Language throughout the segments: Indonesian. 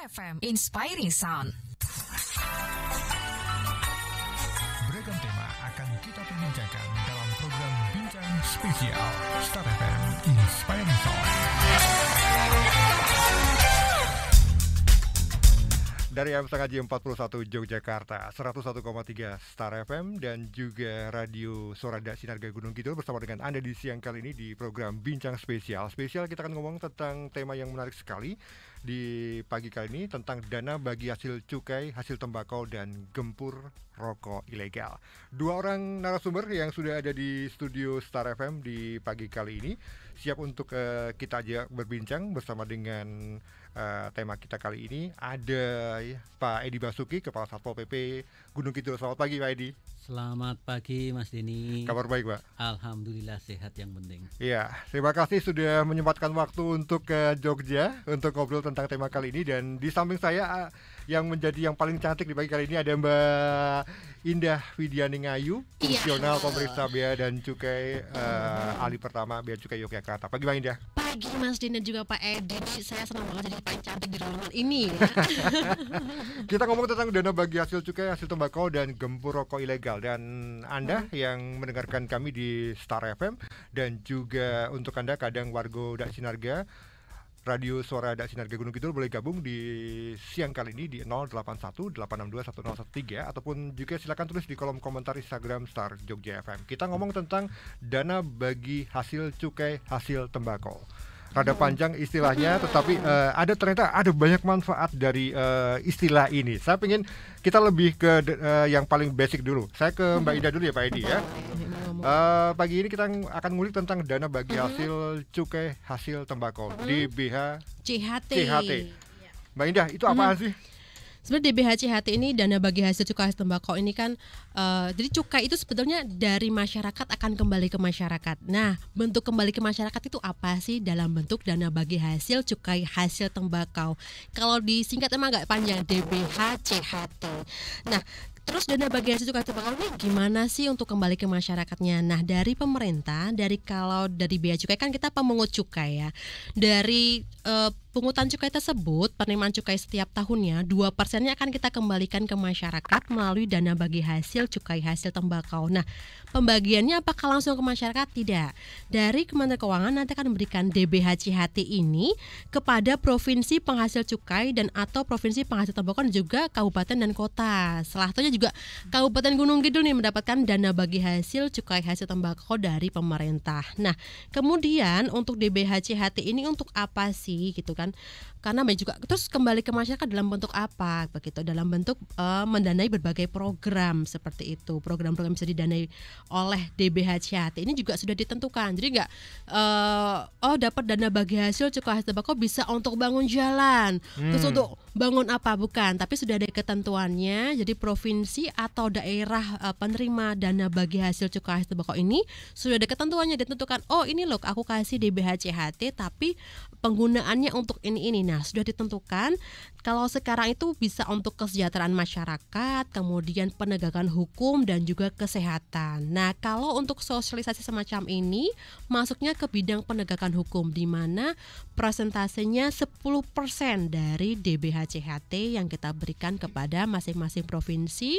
FM Inspiring Sound. Beragam tema akan kita perbincangkan dalam program Bincang Spesial Star FM Inspiring Sound. Dari MSG 41 Yogyakarta, 101,3 Star FM dan juga Radio Sorada Sinarga Gunung Kidul bersama dengan Anda di siang kali ini di program Bincang Spesial. Spesial kita akan ngomong tentang tema yang menarik sekali di pagi kali ini tentang dana bagi hasil cukai, hasil tembakau dan gempur rokok ilegal. Dua orang narasumber yang sudah ada di studio Star FM di pagi kali ini siap untuk kita ajak berbincang bersama dengan tema kita kali ini. Ada Pak Edi Basuki, Kepala Satpol PP Gunung Kidul. Selamat pagi Pak Edi. Selamat pagi Mas Denny. Kabar baik Pak? Alhamdulillah sehat yang penting. Iya, terima kasih sudah menyempatkan waktu untuk ke Jogja untuk ngobrol tentang tema kali ini. Dan di samping saya yang menjadi yang paling cantik di pagi kali ini ada Mbak Indah Widiani Ngayu, Fungsional Pemeriksa Bea dan Cukai Ahli Pertama Bea Cukai Yogyakarta. Pagi Mbak Indah. Pagi Mas Dina juga Pak Edi. Saya senang banget jadi paling cantik di ruangan ini ya. Kita ngomong tentang dana bagi hasil cukai, hasil tembakau dan gempur rokok ilegal. Dan Anda yang mendengarkan kami di Star FM dan juga untuk Anda kadang warga Dak Sinarga Radio Suara Dak Sinarga Gunung Kidul boleh gabung di siang kali ini di 081 862 1013 ataupun juga silakan tulis di kolom komentar Instagram Star Jogja FM. Kita ngomong tentang dana bagi hasil cukai, hasil tembakau. Rada panjang istilahnya, tetapi ternyata ada banyak manfaat dari istilah ini. Saya ingin kita lebih ke yang paling basic dulu. Saya ke Mbak Ida dulu ya Pak Edi ya. Pagi ini kita akan ngulik tentang dana bagi hasil cukai, hasil tembakau, DBH CHT. Mbak Indah, itu apaan sih? Sebenarnya DBH CHT ini dana bagi hasil cukai hasil tembakau ini kan jadi cukai itu sebetulnya dari masyarakat akan kembali ke masyarakat. Nah, bentuk kembali ke masyarakat itu apa sih? Dalam bentuk dana bagi hasil cukai hasil tembakau. Kalau disingkat emang agak panjang, DBH CHT. Nah, terus dana bagi hasil cukai tembakau ini gimana sih untuk kembali ke masyarakatnya? Nah, dari pemerintah, kalau dari bea cukai kan kita pemungut cukai ya. Dari pungutan cukai tersebut, penerimaan cukai setiap tahunnya 2%-nya akan kita kembalikan ke masyarakat melalui dana bagi hasil cukai hasil tembakau. Nah, pembagiannya apakah langsung ke masyarakat? Tidak. Dari Kementerian Keuangan nanti akan memberikan DBH CHT ini kepada provinsi penghasil cukai dan atau provinsi penghasil tembakau dan juga kabupaten dan kota. Salah satunya juga Kabupaten Gunung Kidul nih mendapatkan dana bagi hasil cukai hasil tembakau dari pemerintah. Nah, kemudian untuk DBH CHT ini untuk apa sih gitu kan? Karena banyak juga terus kembali ke masyarakat dalam bentuk apa begitu, dalam bentuk mendanai berbagai program seperti itu. Program-program bisa didanai oleh DBH CHT ini juga sudah ditentukan. Jadi nggak dapat dana bagi hasil cukai hasil tembakau bisa untuk bangun jalan, terus untuk bangun apa bukan, tapi sudah ada ketentuannya. Jadi provinsi atau daerah penerima dana bagi hasil cukai hasil tembakau ini sudah ada ketentuannya, ditentukan. Oh ini loh aku kasih DBH CHT tapi penggunaannya untuk ini. Nah, sudah ditentukan. Kalau sekarang itu bisa untuk kesejahteraan masyarakat, kemudian penegakan hukum dan juga kesehatan. Nah, kalau untuk sosialisasi semacam ini masuknya ke bidang penegakan hukum di mana persentasenya 10% dari DBH CHT yang kita berikan kepada masing-masing provinsi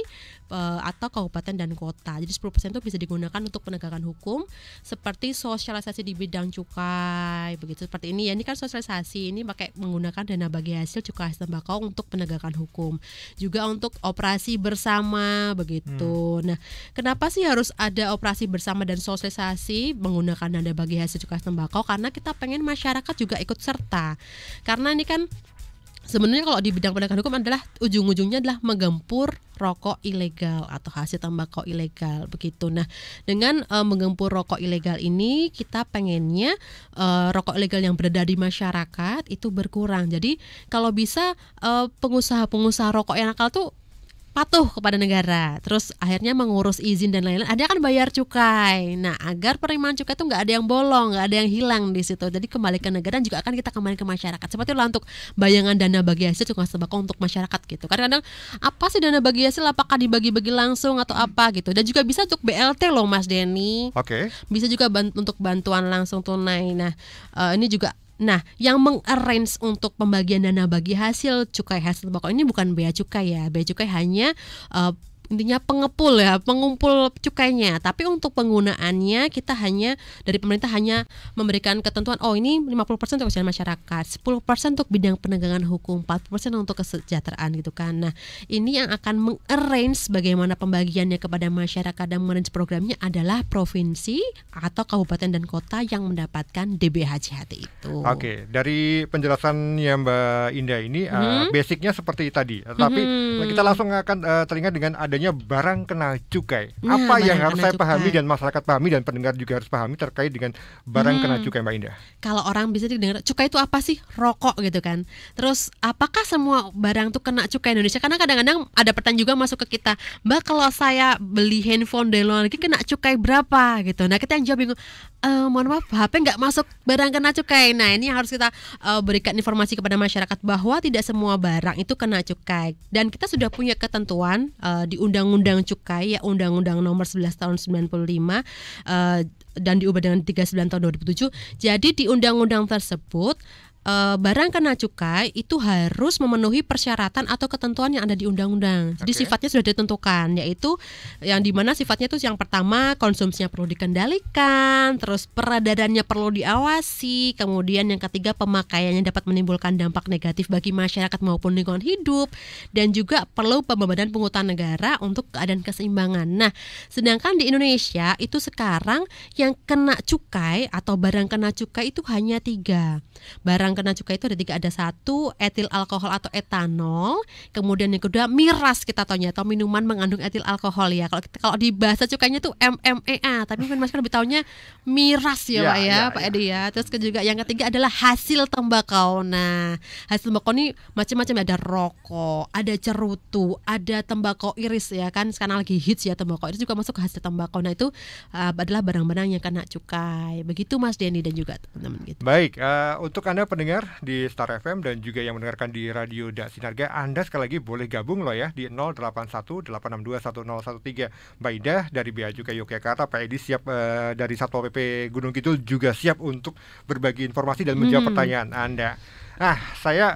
atau kabupaten dan kota. Jadi 10% itu bisa digunakan untuk penegakan hukum seperti sosialisasi di bidang cukai begitu seperti ini ya. Ini kan sosialisasi ini pakai menggunakan dana bagi hasil cukai hasil tembakau untuk penegakan hukum, juga untuk operasi bersama begitu. Nah, kenapa sih harus ada operasi bersama dan sosialisasi menggunakan dana bagi hasil cukai hasil tembakau? Karena kita pengen masyarakat juga ikut serta. Karena ini kan sebenarnya kalau di bidang penegakan hukum adalah ujung-ujungnya adalah menggempur rokok ilegal atau hasil tembakau ilegal begitu. Nah, dengan menggempur rokok ilegal ini kita pengennya rokok ilegal yang beredar di masyarakat itu berkurang. Jadi kalau bisa pengusaha-pengusaha rokok yang nakal tuh patuh kepada negara, terus akhirnya mengurus izin dan lain-lain. Ada kan bayar cukai. Nah, agar penerimaan cukai itu nggak ada yang bolong, nggak ada yang hilang di situ. Jadi kembali ke negara dan juga akan kita kembali ke masyarakat. Seperti itulah untuk bayangan dana bagi hasil cukai tembakau untuk masyarakat gitu. Kadang-kadang apa sih dana bagi hasil? Apakah dibagi-bagi langsung atau apa gitu? Dan juga bisa untuk BLT loh Mas Denny. Oke. Bisa juga untuk bantuan langsung tunai. Nah, ini juga Nah, yang mengarrange untuk pembagian dana bagi hasil cukai hasil tembakau ini bukan bea cukai ya. Bea cukai hanya intinya pengepul ya, pengumpul cukainya. Tapi untuk penggunaannya kita hanya dari pemerintah hanya memberikan ketentuan, oh ini 50% untuk kesejahteraan masyarakat, 10% untuk bidang penegakan hukum, 40% untuk kesejahteraan gitu kan. Nah, ini yang akan mengarrange bagaimana pembagiannya kepada masyarakat dan manage programnya adalah provinsi atau kabupaten dan kota yang mendapatkan DBHJHT itu. Oke, dari penjelasannya Mbak Indah ini basicnya seperti tadi. Tapi kita langsung akan teringat dengan adanya barang kena cukai. Apa yang harus saya pahami dan masyarakat pahami dan pendengar juga harus pahami terkait dengan barang kena cukai, Mbak Indah? Kalau orang bisa didengar cukai itu apa sih? Rokok gitu kan. Terus apakah semua barang tuh kena cukai Indonesia? Karena kadang-kadang ada pertanyaan juga masuk ke kita, Mbak, kalau saya beli handphone dari luar negeri kena cukai berapa gitu. Nah, kita yang jawab bingung, mohon maaf, HP nggak masuk barang kena cukai. Nah, ini yang harus kita berikan informasi kepada masyarakat bahwa tidak semua barang itu kena cukai. Dan kita sudah punya ketentuan di Undang-Undang Cukai ya, Undang-Undang Nomor 11 tahun 95 dan diubah dengan 39 tahun 2007. Jadi di undang-undang tersebut barang kena cukai itu harus memenuhi persyaratan atau ketentuan yang ada di undang-undang. Jadi sifatnya sudah ditentukan, yaitu yang dimana sifatnya itu yang pertama konsumsinya perlu dikendalikan, terus peredarannya perlu diawasi, kemudian yang ketiga pemakaiannya dapat menimbulkan dampak negatif bagi masyarakat maupun lingkungan hidup, dan juga perlu pembebanan pungutan negara untuk keadaan keseimbangan. Nah, sedangkan di Indonesia itu sekarang yang kena cukai atau barang kena cukai itu hanya 3. Barang kena cukai itu ada 3, ada 1 etil alkohol atau etanol, kemudian yang kedua miras kita taunya atau minuman mengandung etil alkohol ya. Kalau di bahasa cukainya tuh MMEA, tapi mungkin Mas lebih taunya miras ya Pak ya, Pak Edi ya. Terus juga yang ketiga adalah hasil tembakau. Nah, hasil tembakau ini macam-macam, ada rokok, ada cerutu, ada tembakau iris ya kan, sekarang lagi hits ya tembakau itu juga masuk ke hasil tembakau. Nah, itu adalah barang-barang yang kena cukai. Begitu Mas Denny dan juga teman-teman gitu. Baik, untuk Anda pendengar di Star FM dan juga yang mendengarkan di Radio Dak Sinarga, Anda sekali lagi boleh gabung loh ya di 0818621013. Mbak Indah dari Bea Cukai Yogyakarta, Pak Edi siap dari Satpol PP Gunung Kidul juga siap untuk berbagi informasi dan menjawab pertanyaan Anda. Nah, saya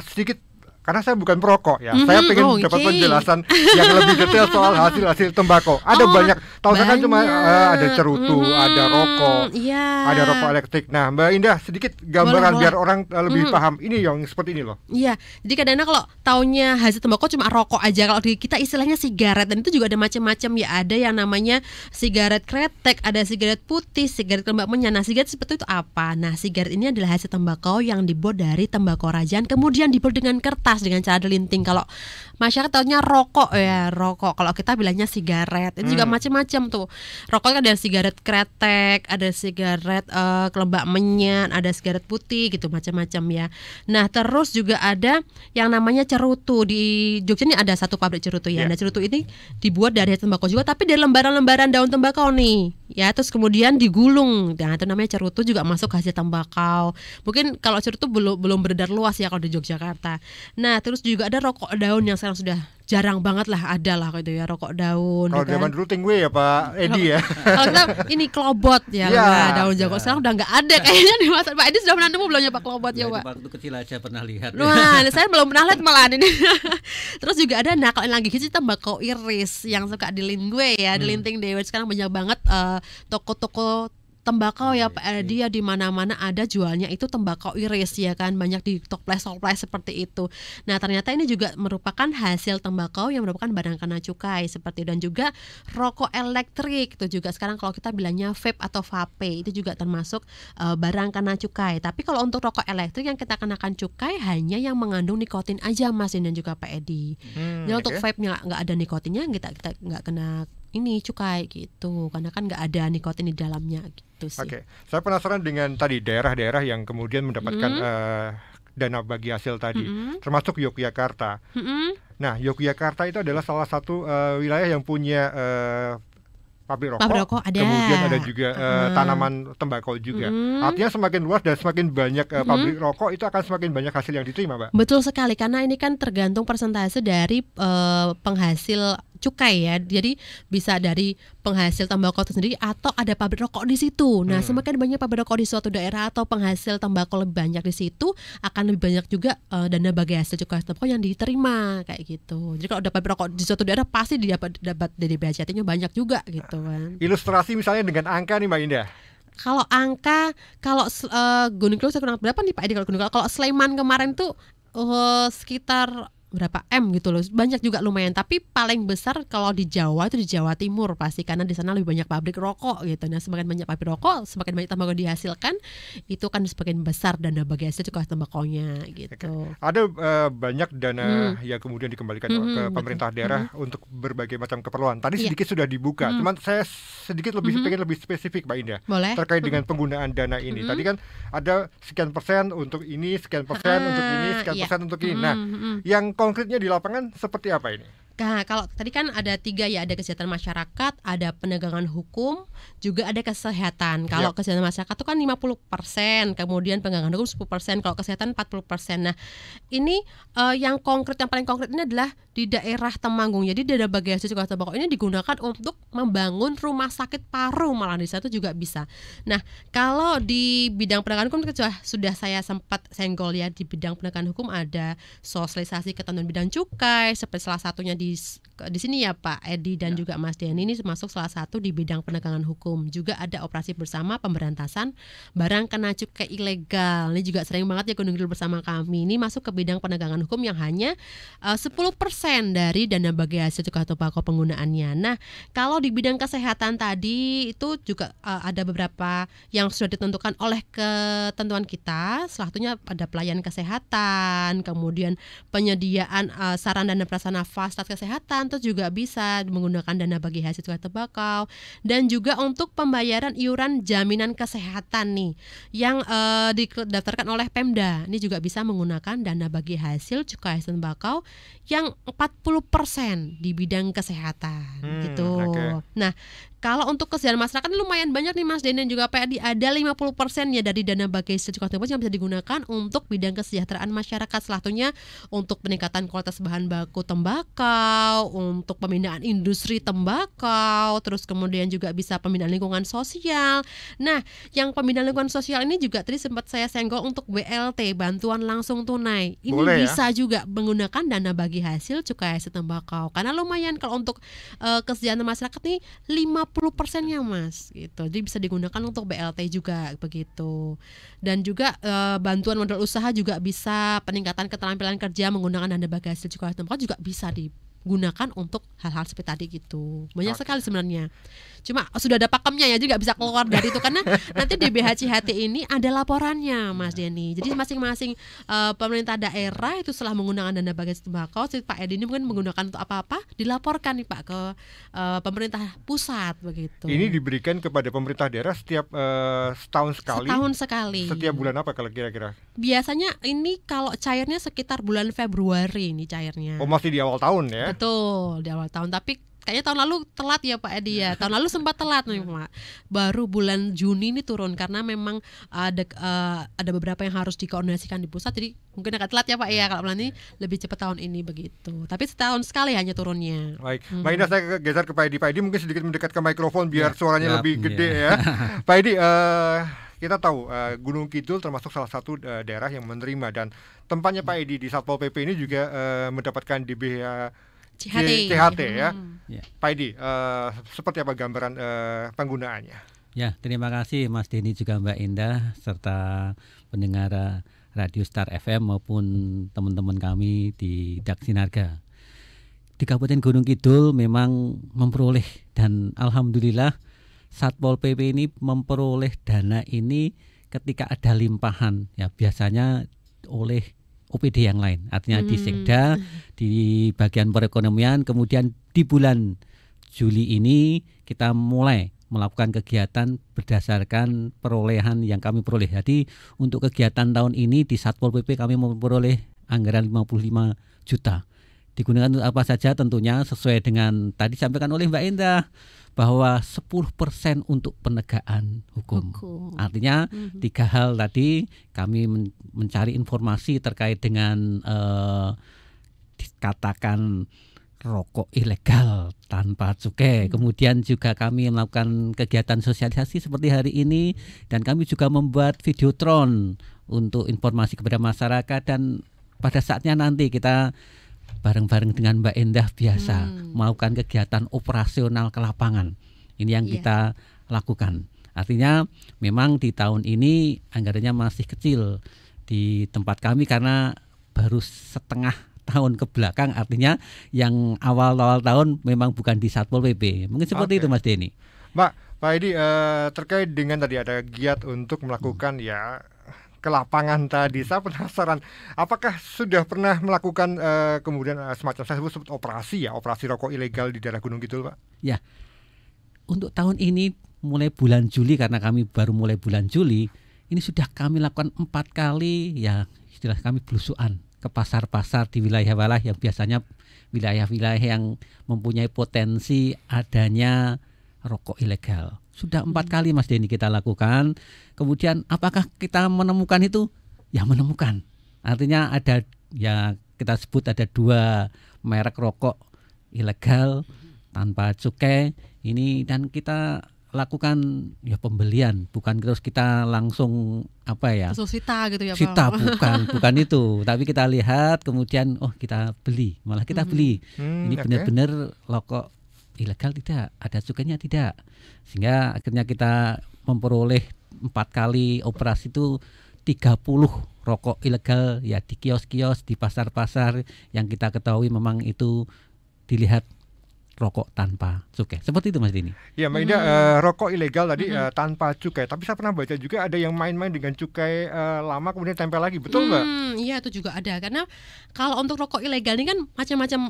sedikit karena saya bukan perokok ya, saya ingin dapat penjelasan yang lebih detail soal hasil tembakau. Ada banyak, tahu saya kan cuma ada cerutu, ada rokok, ada rokok elektrik. Nah, Mbak Indah sedikit gambaran biar orang lebih paham. Ini yang seperti ini loh. Iya, jadi kadang-kadang kalau taunya hasil tembakau cuma rokok aja. Kalau di kita istilahnya sigaret, dan itu juga ada macam-macam ya. Ada yang namanya sigaret kretek, ada sigaret putih, sigaret lembak menyan. Nah, sigaret seperti itu apa? Nah, sigaret ini adalah hasil tembakau yang dibuat dari tembakau rajaan, kemudian dibuat dengan kertas dengan cara delinting. Kalau masyarakat tahunya rokok ya, rokok. Kalau kita bilangnya sigaret. Itu juga macam-macam tuh. Rokok kan ada sigaret kretek, ada sigaret kelembak menyan, ada sigaret putih gitu, macam-macam ya. Nah, terus juga ada yang namanya cerutu. Di Jogja ini ada satu pabrik cerutu ya. Nah, cerutu ini dibuat dari tembakau juga, tapi dari lembaran-lembaran daun tembakau nih. Ya, terus kemudian digulung. Nah, itu namanya cerutu, juga masuk hasil tembakau. Mungkin kalau cerutu belum beredar luas ya kalau di Yogyakarta. Nah, terus juga ada rokok daun yang sekarang sudah jarang banget lah, ada lah gitu ya, rokok daun. Kalau zaman dulu tingwe ya Pak Edi ya. Kalau kita ini klobot ya, daun jago. Sekarang udah nggak ada kayaknya di masa. Pak Edi sudah pernah nemu belum ya Pak klobot ya Pak? Waktu kecil aja pernah lihat. Wah, saya belum pernah lihat malah ini. Terus juga ada, nah kalau yang lagi hits tembakau iris yang suka dilingue ya, dilinting deh. Sekarang banyak banget toko-toko tembakau ya Pak Edi ya, di mana-mana ada jualnya itu tembakau iris ya kan, banyak di toples seperti itu. Nah, ternyata ini juga merupakan hasil tembakau yang merupakan barang kena cukai seperti itu. Dan juga rokok elektrik itu juga sekarang kalau kita bilangnya vape atau vape itu juga termasuk barang kena cukai. Tapi kalau untuk rokok elektrik yang kita kenakan cukai hanya yang mengandung nikotin aja Mas dan juga Pak Edi. Jadi untuk vape nggak ada nikotinnya, kita nggak kena ini cukai gitu, karena kan nggak ada nikotin di dalamnya gitu sih. Oke, saya penasaran dengan tadi daerah-daerah yang kemudian mendapatkan dana bagi hasil tadi, termasuk Yogyakarta. Nah, Yogyakarta itu adalah salah satu wilayah yang punya pabrik rokok, ada. Kemudian ada juga tanaman tembakau juga. Artinya semakin luas dan semakin banyak pabrik rokok, itu akan semakin banyak hasil yang diterima, Mbak. Betul sekali, karena ini kan tergantung persentase dari penghasil cukai ya. Jadi bisa dari penghasil tembakau itu sendiri atau ada pabrik rokok di situ. Nah, semakin banyak pabrik rokok di suatu daerah atau penghasil tembakau lebih banyak di situ, akan lebih banyak juga dana bagi hasil cukai tembakau yang diterima kayak gitu. Jadi kalau ada pabrik rokok di suatu daerah pasti dapat dari BHJT-nya banyak juga gitu kan. Ilustrasi misalnya dengan angka nih Mbak Indah. Kalau angka, kalau Gunung Kidul saya kurang berapa nih Pak Edi kalau Gunung Kidul? Kalau Sleman kemarin tuh sekitar berapa M gitu loh, banyak juga lumayan. Tapi paling besar kalau di Jawa itu di Jawa Timur pasti, karena di sana lebih banyak pabrik rokok gitu. Nah, semakin banyak pabrik rokok, semakin banyak tembakau dihasilkan, itu kan semakin besar dana bagi hasil cukai tembakaunya gitu. Ada banyak dana yang kemudian dikembalikan ke pemerintah daerah untuk berbagai macam keperluan. Tadi sedikit sudah dibuka, cuman saya sedikit pengen lebih spesifik Mbak Indah. Boleh. Terkait dengan penggunaan dana ini. Tadi kan ada sekian persen untuk ini, sekian persen untuk ini, sekian persen untuk ini. Nah, yang konkretnya di lapangan seperti apa ini? Nah, kalau tadi kan ada 3 ya, ada kesejahteraan masyarakat, ada penegakan hukum, juga ada kesehatan. Kalau kesehatan masyarakat itu kan 50%, kemudian penegakan hukum 10%, kalau kesehatan 40%. Nah, ini yang konkret, yang paling konkret ini adalah di daerah Temanggung. Jadi dana bagi hasil cukai tembakau ini digunakan untuk membangun rumah sakit paru, malah di situ juga bisa. Nah, kalau di bidang penegakan hukum sudah saya sempat senggol ya, di bidang penegakan hukum ada sosialisasi ketentuan bidang cukai, seperti salah satunya di sini ya Pak Edi dan juga Mas Denny, ini termasuk salah satu di bidang penegakan hukum. Juga ada operasi bersama pemberantasan barang kena cukai ilegal. Ini juga sering banget ya Gunung Kidul bersama kami. Ini masuk ke bidang penegakan hukum yang hanya 10% dari dana bagi hasil cukai tembakau penggunaannya. Nah, kalau di bidang kesehatan tadi itu juga ada beberapa yang sudah ditentukan oleh ketentuan kita. Salah satunya ada pelayanan kesehatan, kemudian penyediaan sarana dan prasarana fasilitas kesehatan, terus juga bisa menggunakan dana bagi hasil cukai tembakau, dan juga untuk pembayaran iuran jaminan kesehatan nih yang didaftarkan oleh Pemda. Ini juga bisa menggunakan dana bagi hasil cukai tembakau yang 40% di bidang kesehatan gitu. Okay. Nah, kalau untuk kesejahteraan masyarakat lumayan banyak nih Mas Denny dan juga Pak Edi, ada 50% ya dari dana bagi hasil cukai tembakau yang bisa digunakan untuk bidang kesejahteraan masyarakat. Salah satunya untuk peningkatan kualitas bahan baku tembakau, untuk pembinaan industri tembakau, terus kemudian juga bisa pembinaan lingkungan sosial. Nah, yang pembinaan lingkungan sosial ini juga tadi sempat saya senggol untuk BLT, bantuan langsung tunai. Ini boleh, bisa juga menggunakan dana bagi hasil cukai hasil tembakau. Karena lumayan kalau untuk kesejahteraan masyarakat nih 50%-nya Mas gitu. Jadi bisa digunakan untuk BLT juga begitu. Dan juga bantuan modal usaha juga bisa, peningkatan keterampilan kerja menggunakan dana bagi hasil cukai tembakau juga bisa digunakan untuk hal-hal seperti tadi gitu. Banyak sekali sebenarnya. Cuma sudah ada pakemnya ya, juga bisa keluar dari itu karena nanti di BHJT ini ada laporannya Mas Denny. Jadi masing-masing pemerintah daerah itu setelah menggunakan dana bagi hasil tembakau, si Pak Edi ini mungkin menggunakan untuk apa-apa, dilaporkan nih Pak ke pemerintah pusat begitu. Ini diberikan kepada pemerintah daerah setiap setahun sekali. Setahun sekali. Setiap bulan apa kalau kira-kira? Biasanya ini kalau cairnya sekitar bulan Februari ini cairnya. Oh, masih di awal tahun ya? Betul, di awal tahun. Tapi kayaknya tahun lalu telat ya Pak Edi ya. Tahun lalu sempat telat nih Pak. Baru bulan Juni ini turun karena memang ada beberapa yang harus dikoordinasikan di pusat. Jadi mungkin agak telat ya Pak ya. Kalau nanti lebih cepat tahun ini begitu. Tapi setahun sekali hanya turunnya. Baik, Mbak Indah, saya geser ke Pak Edi. Pak Edi mungkin sedikit mendekat ke mikrofon biar suaranya lebih gede ya. Pak Edi, kita tahu Gunung Kidul termasuk salah satu daerah yang menerima, dan tempatnya Pak Edi di Satpol PP ini juga mendapatkan DBH CHT ya. Pak Edi, seperti apa gambaran penggunaannya? Ya, terima kasih Mas Denny juga Mbak Indah serta pendengar Radio Star FM maupun teman-teman kami di Dak Sinarga. Di Kabupaten Gunung Kidul memang memperoleh, dan alhamdulillah Satpol PP ini memperoleh dana ini ketika ada limpahan ya, biasanya oleh OPD yang lain, artinya di Sekda, di bagian perekonomian. Kemudian di bulan Juli ini kita mulai melakukan kegiatan berdasarkan perolehan yang kami peroleh. Jadi untuk kegiatan tahun ini di Satpol PP kami memperoleh anggaran 55 juta. Digunakan untuk apa saja? Tentunya sesuai dengan tadi disampaikan oleh Mbak Indah, bahwa 10% untuk penegakan hukum. Artinya 3 hal tadi kami mencari informasi terkait dengan dikatakan rokok ilegal tanpa cukai. Kemudian juga kami melakukan kegiatan sosialisasi seperti hari ini, dan kami juga membuat videotron untuk informasi kepada masyarakat, dan pada saatnya nanti kita bareng-bareng dengan Mbak Endah biasa melakukan kegiatan operasional ke lapangan. Ini yang kita lakukan. Artinya memang di tahun ini anggarannya masih kecil di tempat kami karena baru setengah tahun ke belakang, artinya yang awal-awal tahun memang bukan di Satpol PP. Mungkin seperti itu Mas Denny. Pak Edi, terkait dengan tadi ada giat untuk melakukan ya ke lapangan tadi, saya penasaran apakah sudah pernah melakukan kemudian semacam saya sebut operasi rokok ilegal di daerah Gunung Kidul, Pak? Ya, untuk tahun ini mulai bulan Juli, karena kami baru mulai bulan Juli, ini sudah kami lakukan 4 kali ya, istilah kami belusuan ke pasar-pasar di wilayah-wilayah yang biasanya wilayah-wilayah yang mempunyai potensi adanya rokok ilegal. Sudah 4 kali Mas Denny kita lakukan. Kemudian apakah kita menemukan itu? Ya menemukan. Artinya ada, ya kita sebut ada 2 merek rokok ilegal tanpa cukai ini, dan kita lakukan ya pembelian, bukan terus kita langsung sita gitu ya Pak? Sita, bukan itu, tapi kita lihat kemudian kita beli, malah kita beli. Ini benar-benar rokok ilegal tidak, ada cukainya tidak, sehingga akhirnya kita memperoleh 4 kali operasi itu 30 rokok ilegal ya di kios-kios, di pasar-pasar yang kita ketahui memang itu dilihat rokok tanpa cukai. Seperti itu Mas Denny. Ya Mbak Indah, rokok ilegal tadi tanpa cukai. Tapi saya pernah baca juga ada yang main-main dengan cukai lama kemudian tempel lagi. Betul Mbak? Iya, itu juga ada. Karena kalau untuk rokok ilegal ini kan macam-macam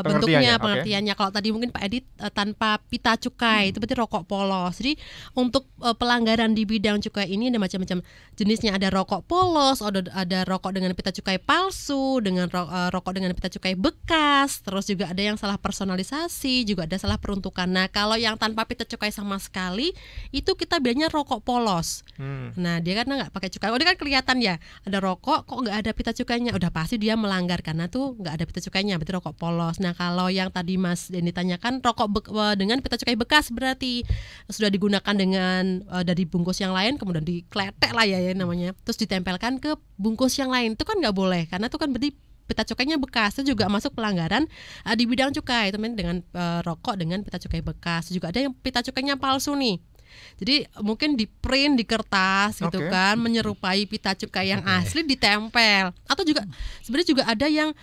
bentuknya, pengertiannya. Kalau tadi mungkin Pak Edi tanpa pita cukai, itu berarti rokok polos. Jadi untuk pelanggaran di bidang cukai ini ada macam-macam jenisnya. Ada rokok polos, ada rokok dengan pita cukai palsu, dengan rokok dengan pita cukai bekas. Terus juga ada yang salah personalisasi, juga ada salah peruntukan. Nah, kalau yang tanpa pita cukai sama sekali itu kita bilangnya rokok polos. Nah, dia karena nggak pakai cukai. Dia kan kelihatan ya, ada rokok kok nggak ada pita cukainya. Udah pasti dia melanggar karena tuh nggak ada pita cukainya, berarti rokok polos. Nah, kalau yang tadi Mas Denny tanyakan rokok dengan pita cukai bekas, berarti sudah digunakan dengan dari bungkus yang lain, kemudian dikletek lah ya namanya, terus ditempelkan ke bungkus yang lain. Itu kan nggak boleh, karena itu kan berarti pita cukainya bekas. Itu juga masuk pelanggaran di bidang cukai, teman, dengan rokok dengan pita cukai bekas. Juga ada yang pita cukainya palsu nih. Jadi mungkin di print di kertas gitu kan, menyerupai pita cukai yang asli, ditempel. Atau juga sebenarnya juga ada yang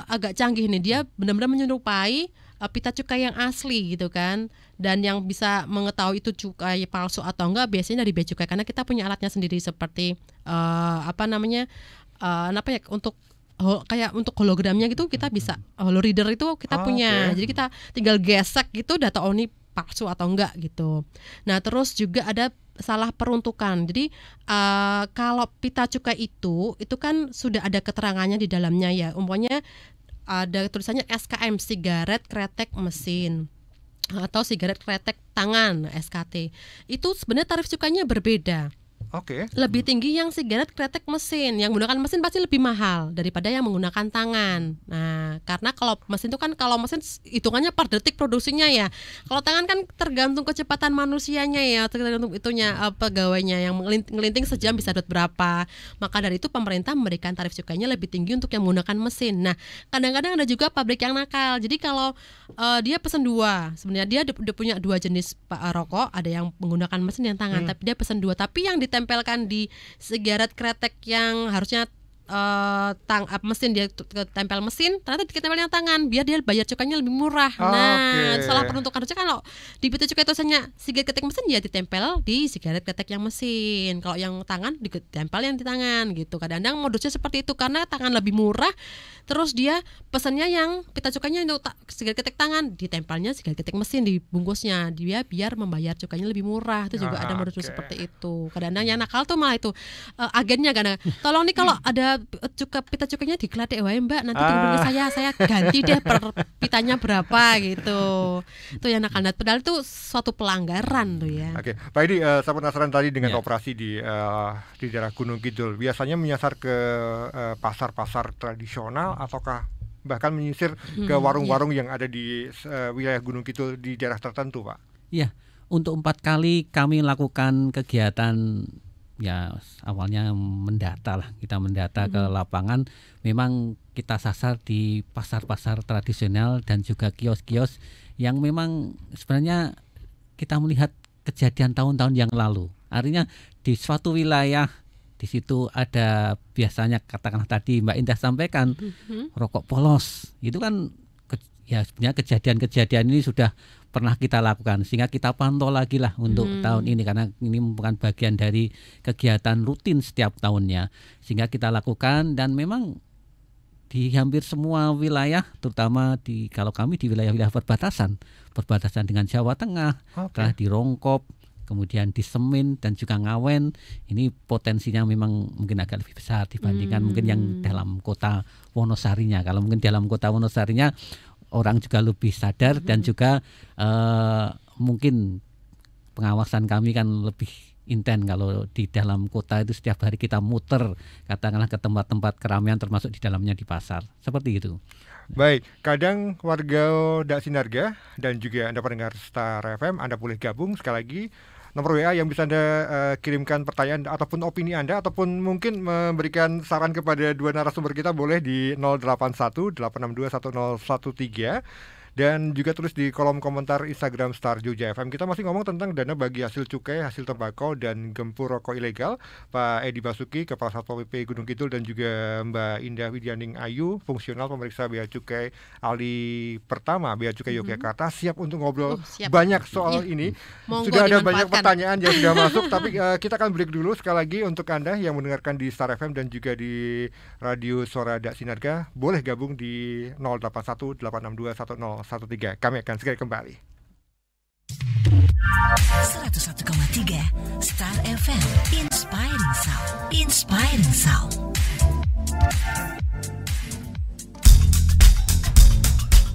agak canggih nih, dia benar-benar menyerupai pita cukai yang asli gitu kan. Dan yang bisa mengetahui itu cukai palsu atau enggak biasanya dari bea cukai, karena kita punya alatnya sendiri seperti untuk kayak untuk hologramnya gitu, kita bisa holoreader itu kita punya. Jadi kita tinggal gesek gitu, data ini palsu atau enggak gitu. Nah, terus juga ada salah peruntukan. Jadi kalau pita cukai itu kan sudah ada keterangannya di dalamnya ya. Umpamanya ada tulisannya SKM, sigaret kretek mesin, atau sigaret kretek tangan, SKT. Itu sebenarnya tarif cukainya berbeda. Lebih tinggi yang sigaret kretek mesin. Yang menggunakan mesin pasti lebih mahal daripada yang menggunakan tangan. Nah, karena kalau mesin itu kan, kalau mesin hitungannya per detik produksinya ya. Kalau tangan kan tergantung kecepatan manusianya ya, tergantung itunya pegawainya yang ngelinting sejam bisa dapat berapa. Maka dari itu pemerintah memberikan tarif cukainya lebih tinggi untuk yang menggunakan mesin. Nah, kadang-kadang ada juga pabrik yang nakal. Jadi kalau dia pesan 2, sebenarnya dia udah punya 2 jenis rokok, ada yang menggunakan mesin dan tangan, tapi dia pesan 2, tapi yang ditempelkan di sigaret kretek yang harusnya mesin, dia tempel mesin, ternyata ditempel yang tangan biar dia bayar cukainya lebih murah. Salah peruntukan. Harusnya kalau di pita cukai tulisannya sigaret kretek mesin, ya ditempel di sigaret kretek yang mesin. Kalau yang tangan ditempel yang di tangan gitu. Kadang-kadang modusnya seperti itu, karena tangan lebih murah, terus dia pesannya yang pita cukainya untuk sigaret kretek tangan, ditempelnya sigaret kretek mesin di bungkusnya, dia biar membayar cukainya lebih murah. Itu juga ada modus seperti itu. Kadang-kadang yang nakal tuh malah itu agennya, karena tolong nih kalau ada pita cukainya dikladek wae Mbak, nanti tunggu saya ganti deh per pitanya berapa gitu. Itu yang nakal. Padahal itu suatu pelanggaran tuh ya. Pak Edi, saya penasaran tadi dengan operasi di daerah Gunung Kidul, biasanya menyasar ke pasar-pasar tradisional ataukah bahkan menyisir ke warung-warung yang ada di wilayah Gunung Kidul di daerah tertentu, Pak. Iya, untuk 4 kali kami lakukan kegiatan, ya awalnya mendata lah, kita mendata ke lapangan. Memang kita sasar di pasar-pasar tradisional dan juga kios-kios yang memang sebenarnya kita melihat kejadian tahun-tahun yang lalu. Artinya di suatu wilayah di situ ada biasanya katakanlah tadi Mbak Indah sampaikan rokok polos. Itu kan ya sebenarnya kejadian-kejadian ini sudah pernah kita lakukan, sehingga kita pantau lagi lah untuk tahun ini, karena ini merupakan bagian dari kegiatan rutin setiap tahunnya, sehingga kita lakukan. Dan memang di hampir semua wilayah, terutama kalau kami di wilayah-wilayah perbatasan dengan Jawa Tengah, telah di Rongkop, kemudian di Semin dan juga Ngawen, ini potensinya memang mungkin agak lebih besar dibandingkan mungkin yang dalam kota Wonosarinya. Kalau mungkin dalam kota Wonosarinya orang juga lebih sadar dan juga mungkin pengawasan kami kan lebih intens. Kalau di dalam kota itu setiap hari kita muter katakanlah ke tempat-tempat keramaian termasuk di dalamnya di pasar. Seperti itu. Baik, kadang warga Dak Sinarga dan juga Anda pendengar Star FM, Anda boleh gabung sekali lagi. Nomor WA yang bisa Anda kirimkan pertanyaan ataupun opini Anda, ataupun mungkin memberikan saran kepada dua narasumber kita, boleh di 081 862 1013. Dan juga tulis di kolom komentar Instagram Star Jogja FM. Kita masih ngomong tentang dana bagi hasil cukai, hasil tembakau, dan gempur rokok ilegal. Pak Edi Basuki, Kepala Satpol PP Gunung Kidul, dan juga Mbak Indah Widyaning Ayu, fungsional pemeriksa bea cukai ahli pertama bea cukai Yogyakarta, siap untuk ngobrol banyak soal ini. Sudah ada banyak pertanyaan yang sudah masuk, tapi kita akan break dulu. Sekali lagi untuk Anda yang mendengarkan di Star FM dan juga di Radio Suara Dak Sinarga, boleh gabung di 081 862 1013. Kami akan segera kembali. 101,3 Star FM, Inspiring Sound. Inspiring Sound.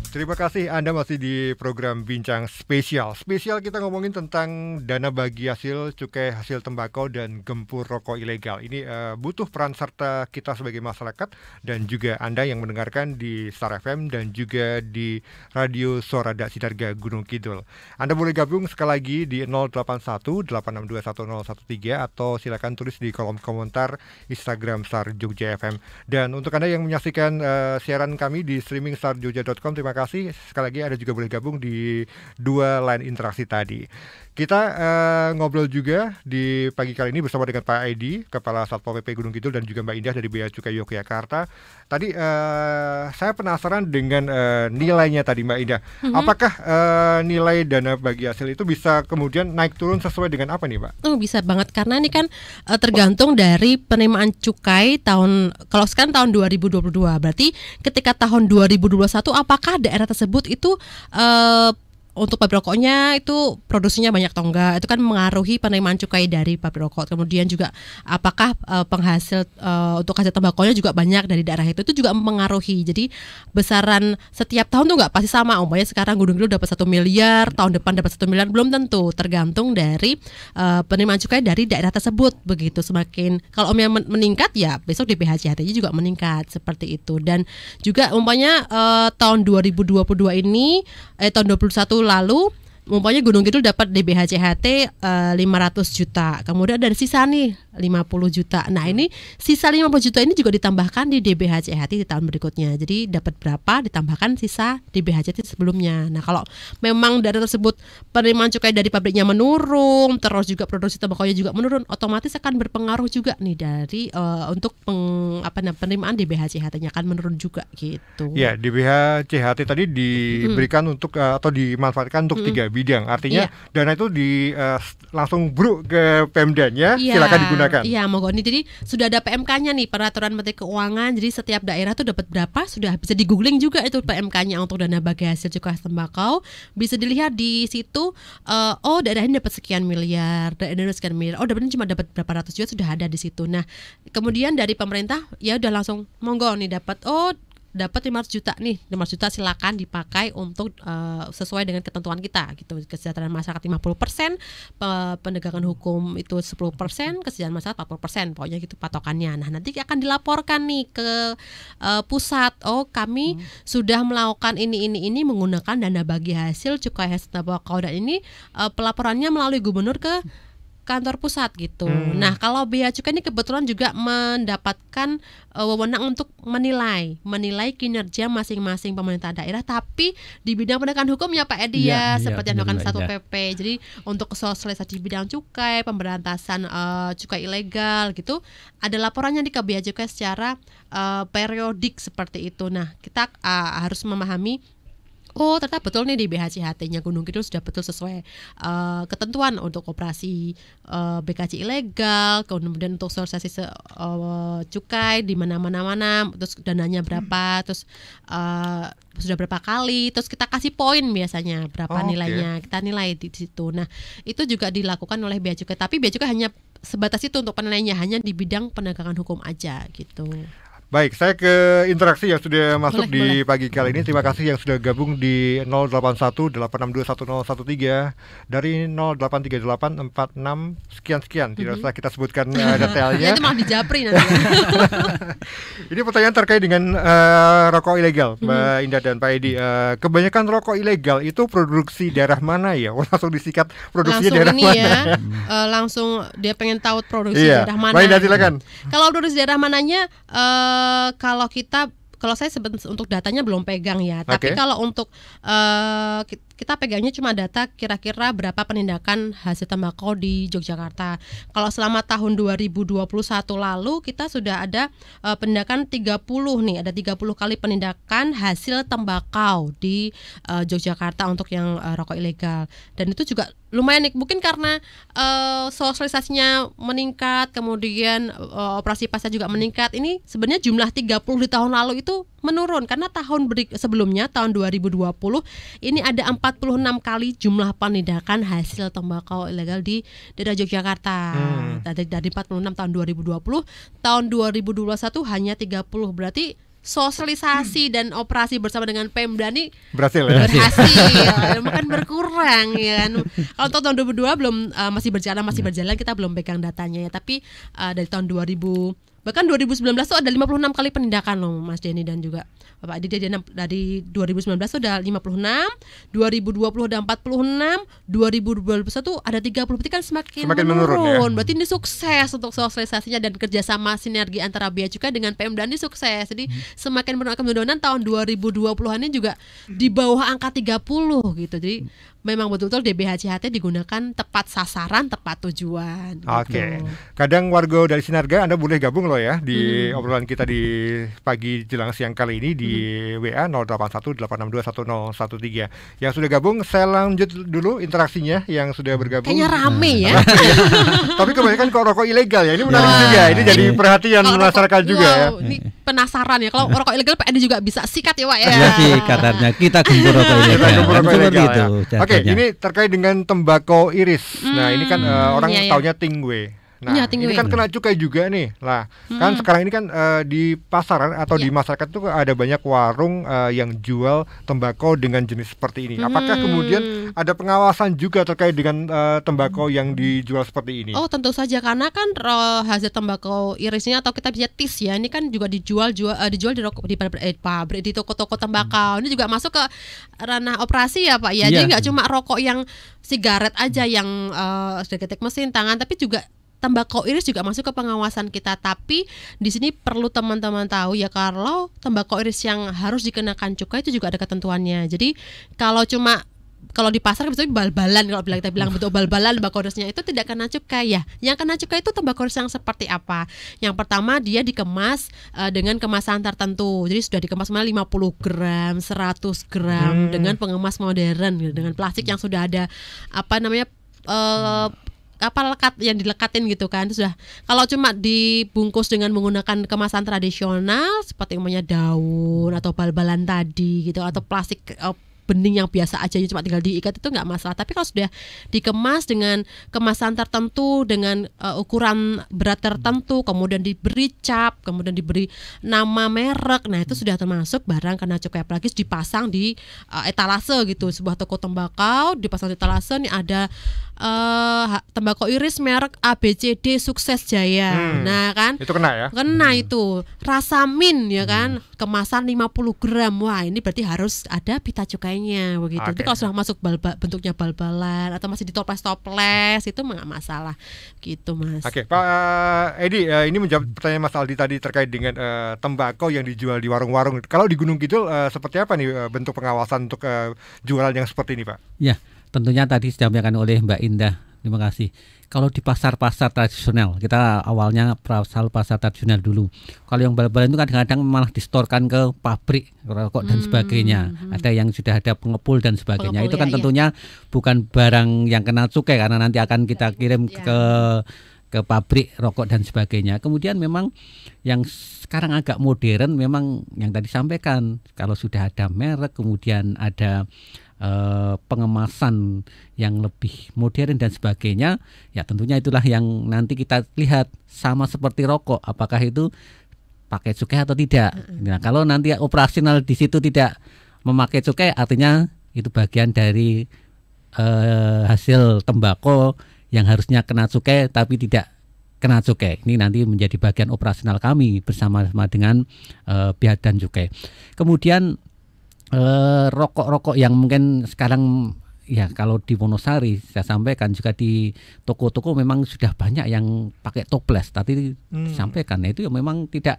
Terima kasih, Anda masih di program Bincang Spesial. Spesial kita ngomongin tentang dana bagi hasil cukai, hasil tembakau, dan gempur rokok ilegal. Ini butuh peran serta kita sebagai masyarakat dan juga Anda yang mendengarkan di Star FM dan juga di Radio Suara Dak Sinarga Gunung Kidul. Anda boleh gabung sekali lagi di 081 862 1013 atau silakan tulis di kolom komentar Instagram Star Jogja FM. Dan untuk Anda yang menyaksikan siaran kami di streaming starjogja.com, terima kasih. Sekali lagi Anda juga boleh gabung di dua line interaksi tadi. Kita ngobrol juga di pagi kali ini bersama dengan Pak Edi, Kepala Satpol PP Gunung Kidul, dan juga Mbak Indah dari Bea Cukai Yogyakarta. Tadi saya penasaran dengan nilainya tadi, Mbak Indah. Apakah nilai dana bagi hasil itu bisa kemudian naik turun sesuai dengan apa nih, Pak? Oh, bisa banget, karena ini kan tergantung dari penerimaan cukai kalau sekarang tahun 2022. Berarti ketika tahun 2021 apakah daerah tersebut itu untuk pabrik rokoknya itu produksinya banyak atau enggak, itu kan mengaruhi penerimaan cukai dari pabrik rokok. Kemudian juga apakah penghasil untuk hasil tembakaunya juga banyak dari daerah itu juga mempengaruhi. Jadi besaran setiap tahun tuh enggak pasti sama. Umpamanya sekarang Gunung Kidul dapat 1 miliar, tahun depan dapat 1 miliar, belum tentu, tergantung dari penerimaan cukai dari daerah tersebut. Begitu, semakin kalau meningkat ya besok DBHCHT-nya juga meningkat, seperti itu. Dan juga umpamanya tahun 2022 ini tahun 2021 lalu umpamanya Gunung Kidul dapat DBHCHT 500 juta. Kemudian ada sisa nih 50 juta. Nah, ini sisa 50 juta ini juga ditambahkan di DBHCHT di tahun berikutnya. Jadi dapat berapa ditambahkan sisa DBHCHT sebelumnya. Nah, kalau memang daerah tersebut penerimaan cukai dari pabriknya menurun, terus juga produksi tembakaunya juga menurun, otomatis akan berpengaruh juga nih dari untuk penerimaan DBHCHT-nya akan menurun juga gitu. Ya, DBHCHT tadi diberikan untuk atau dimanfaatkan untuk 3 bidang. Artinya dana itu langsung bruk ke Pemdanya, silakan digunakan. Iya, monggo nih. Jadi sudah ada PMK-nya nih, Peraturan Menteri Keuangan. Jadi setiap daerah tuh dapat berapa, sudah bisa di-googling juga itu PMK-nya untuk dana bagi hasil cukai tembakau. Bisa dilihat di situ, oh daerah ini dapat sekian miliar, daerah ini sekian miliar. Oh, dapat ini cuma dapat berapa ratus juta, sudah ada di situ. Nah, kemudian dari pemerintah ya udah langsung monggo nih dapat dapat 500 juta nih, 500 juta silakan dipakai untuk sesuai dengan ketentuan kita gitu. Kesejahteraan masyarakat 50%, penegakan hukum itu 10%, kesejahteraan masyarakat 40%, pokoknya gitu patokannya. Nah, nanti akan dilaporkan nih ke pusat. Oh, kami sudah melakukan ini menggunakan dana bagi hasil cukai hasil tembakau, dan ini pelaporannya melalui gubernur ke kantor pusat gitu. Nah, kalau Bea Cukai ini kebetulan juga mendapatkan wewenang untuk menilai kinerja masing-masing pemerintah daerah, tapi di bidang penegakan hukum ya Pak Edi seperti yang dilakukan Satu PP. Jadi untuk sosialisasi di bidang cukai, pemberantasan cukai ilegal gitu, ada laporannya di Bea Cukai secara periodik seperti itu. Nah, kita harus memahami, oh ternyata betul nih di BHCHT-nya Gunung Kidul sudah betul sesuai ketentuan untuk operasi BKC ilegal, kemudian untuk sosialisasi cukai di mana-mana, terus dananya berapa, terus sudah berapa kali, terus kita kasih poin biasanya berapa nilainya, kita nilai di situ. Nah, itu juga dilakukan oleh Bea Cukai, tapi Bea Cukai hanya sebatas itu untuk penilaiannya, hanya di bidang penegakan hukum aja gitu. Baik, saya ke interaksi yang sudah masuk di pagi kali ini. Terima kasih yang sudah gabung di 081-862-1013 dari 083846 sekian. Tidak usah kita sebutkan detailnya. Itu malah dijapri nanti. Ini pertanyaan terkait dengan rokok ilegal, Mbak Indah dan Pak Edi. Kebanyakan rokok ilegal itu produksi daerah mana ya? Langsung disikat produksinya daerah mana? Ya, langsung dia pengen tahu produksi daerah mana. Mbak Indah silakan. Kalau produksi daerah mananya, kalau saya untuk datanya belum pegang ya, tapi kalau untuk kita pegangnya cuma data kira-kira berapa penindakan hasil tembakau di Yogyakarta. Kalau selama tahun 2021 lalu kita sudah ada penindakan 30 nih, ada 30 kali penindakan hasil tembakau di Yogyakarta untuk yang rokok ilegal. Dan itu juga lumayan nih, mungkin karena sosialisasinya meningkat, kemudian operasi pasar juga meningkat. Ini sebenarnya jumlah 30 di tahun lalu itu menurun karena sebelumnya tahun 2020 ini ada 46 kali jumlah penindakan hasil tembakau ilegal di daerah Yogyakarta. Dari 46 tahun 2020, tahun 2021 hanya 30. Berarti sosialisasi dan operasi bersama dengan Pemda ini berhasil, makan berkurang ya kan. Kalau tahun 2022 belum masih berjalan, kita belum pegang datanya ya. Tapi dari tahun 2000 bahkan 2019 tuh ada 56 kali penindakan loh Mas Denny dan juga Bapak Edi. Dari 2019 tuh ada 56, 2020 ada 46, 2021 ada 30. Berarti kan semakin menurun ya. Berarti ini sukses untuk sosialisasinya dan kerjasama sinergi antara Bea Cukai dengan Pemda ini sukses. Jadi semakin menurun, kemudian tahun 2020-an ini juga di bawah angka 30 gitu. Jadi memang betul-betul DBHCHT digunakan tepat sasaran, tepat tujuan. Oke. Kadang warga dari Sinarga Anda boleh gabung loh ya di obrolan kita di pagi jelang siang kali ini di WA 081-862-1013. Yang sudah gabung, saya lanjut dulu interaksinya yang sudah bergabung. Kayaknya rame ya. Tapi kebanyakan kok rokok ilegal ya. Ini menarik juga. Ini jadi perhatian masyarakat juga ya. Ini penasaran ya. Kalau rokok ilegal Pak Edi juga bisa sikat ya Pak ya. Iya sih kadarnya. Kita gempur rokok ilegal. Oke, ini terkait dengan tembakau iris. Nah, ini kan orang taunya tingwe. Nah, ini kan kena cukai juga nih. Lah, kan sekarang ini kan di pasaran atau di masyarakat itu ada banyak warung yang jual tembakau dengan jenis seperti ini. Apakah kemudian ada pengawasan juga terkait dengan tembakau yang dijual seperti ini? Oh, tentu saja, karena kan hasil tembakau irisnya atau kita bisa tis ya. Ini kan juga dijual di toko-toko tembakau. Ini juga masuk ke ranah operasi ya Pak ya. Jadi nggak cuma rokok yang sigaret aja yang ketik mesin tangan, tapi juga tembakau iris juga masuk ke pengawasan kita. Tapi di sini perlu teman-teman tahu ya, kalau tembakau iris yang harus dikenakan cukai itu juga ada ketentuannya. Jadi kalau di pasar misalnya bal-balan, kalau kita bilang betul bal-balan tembakau irisnya itu tidak kena cukai ya. Yang kena cukai itu tembakau iris yang seperti apa? Yang pertama, dia dikemas dengan kemasan tertentu. Jadi sudah dikemas 50 gram, 100 gram dengan pengemas modern gitu, dengan plastik yang sudah ada lekat yang dilekatin gitu kan. Itu sudah. Kalau cuma dibungkus dengan menggunakan kemasan tradisional seperti umpamanya daun atau bal-balan tadi gitu, atau plastik bening yang biasa aja cuma tinggal diikat itu nggak masalah. Tapi kalau sudah dikemas dengan kemasan tertentu, dengan ukuran berat tertentu, kemudian diberi cap, kemudian diberi nama merek, nah itu sudah termasuk barang kena cukai. Apalagi dipasang di etalase gitu, sebuah toko tembakau dipasang di etalase nih ada tembakau iris merek ABCD Sukses Jaya. Nah kan itu kena ya, kena itu rasa mint ya kan, kemasan 50 gram. Wah ini berarti harus ada pita cukainya begitu. Tapi kalau sudah masuk bentuknya bal-balan atau masih ditoples-toples itu nggak masalah gitu Mas. Oke, Pak Edi, ini menjawab pertanyaan Mas Aldi tadi terkait dengan tembakau yang dijual di warung-warung. Kalau di Gunung Kidul seperti apa nih bentuk pengawasan untuk jualan yang seperti ini, Pak? Ya, tentunya tadi disampaikan oleh Mbak Indah. Terima kasih. Kalau di pasar-pasar tradisional, kita awalnya pasar tradisional dulu. Kalau yang bal-balan itu kadang-kadang malah distorkan ke pabrik rokok dan sebagainya. Ada yang sudah ada pengepul dan sebagainya. Itu kan tentunya bukan barang yang kena cukai karena nanti akan kita kirim ke pabrik rokok dan sebagainya. Kemudian memang yang sekarang agak modern memang yang tadi sampaikan, kalau sudah ada merek, kemudian ada pengemasan yang lebih modern dan sebagainya, ya tentunya itulah yang nanti kita lihat sama seperti rokok, apakah itu pakai cukai atau tidak. Nah, kalau nanti operasional di situ tidak memakai cukai, artinya itu bagian dari hasil tembakau yang harusnya kena cukai tapi tidak kena cukai. Ini nanti menjadi bagian operasional kami bersama-sama dengan pihak dan cukai. Kemudian rokok-rokok yang mungkin sekarang ya kalau di Wonosari saya sampaikan juga di toko-toko memang sudah banyak yang pakai toples. Tadi disampaikan itu ya memang tidak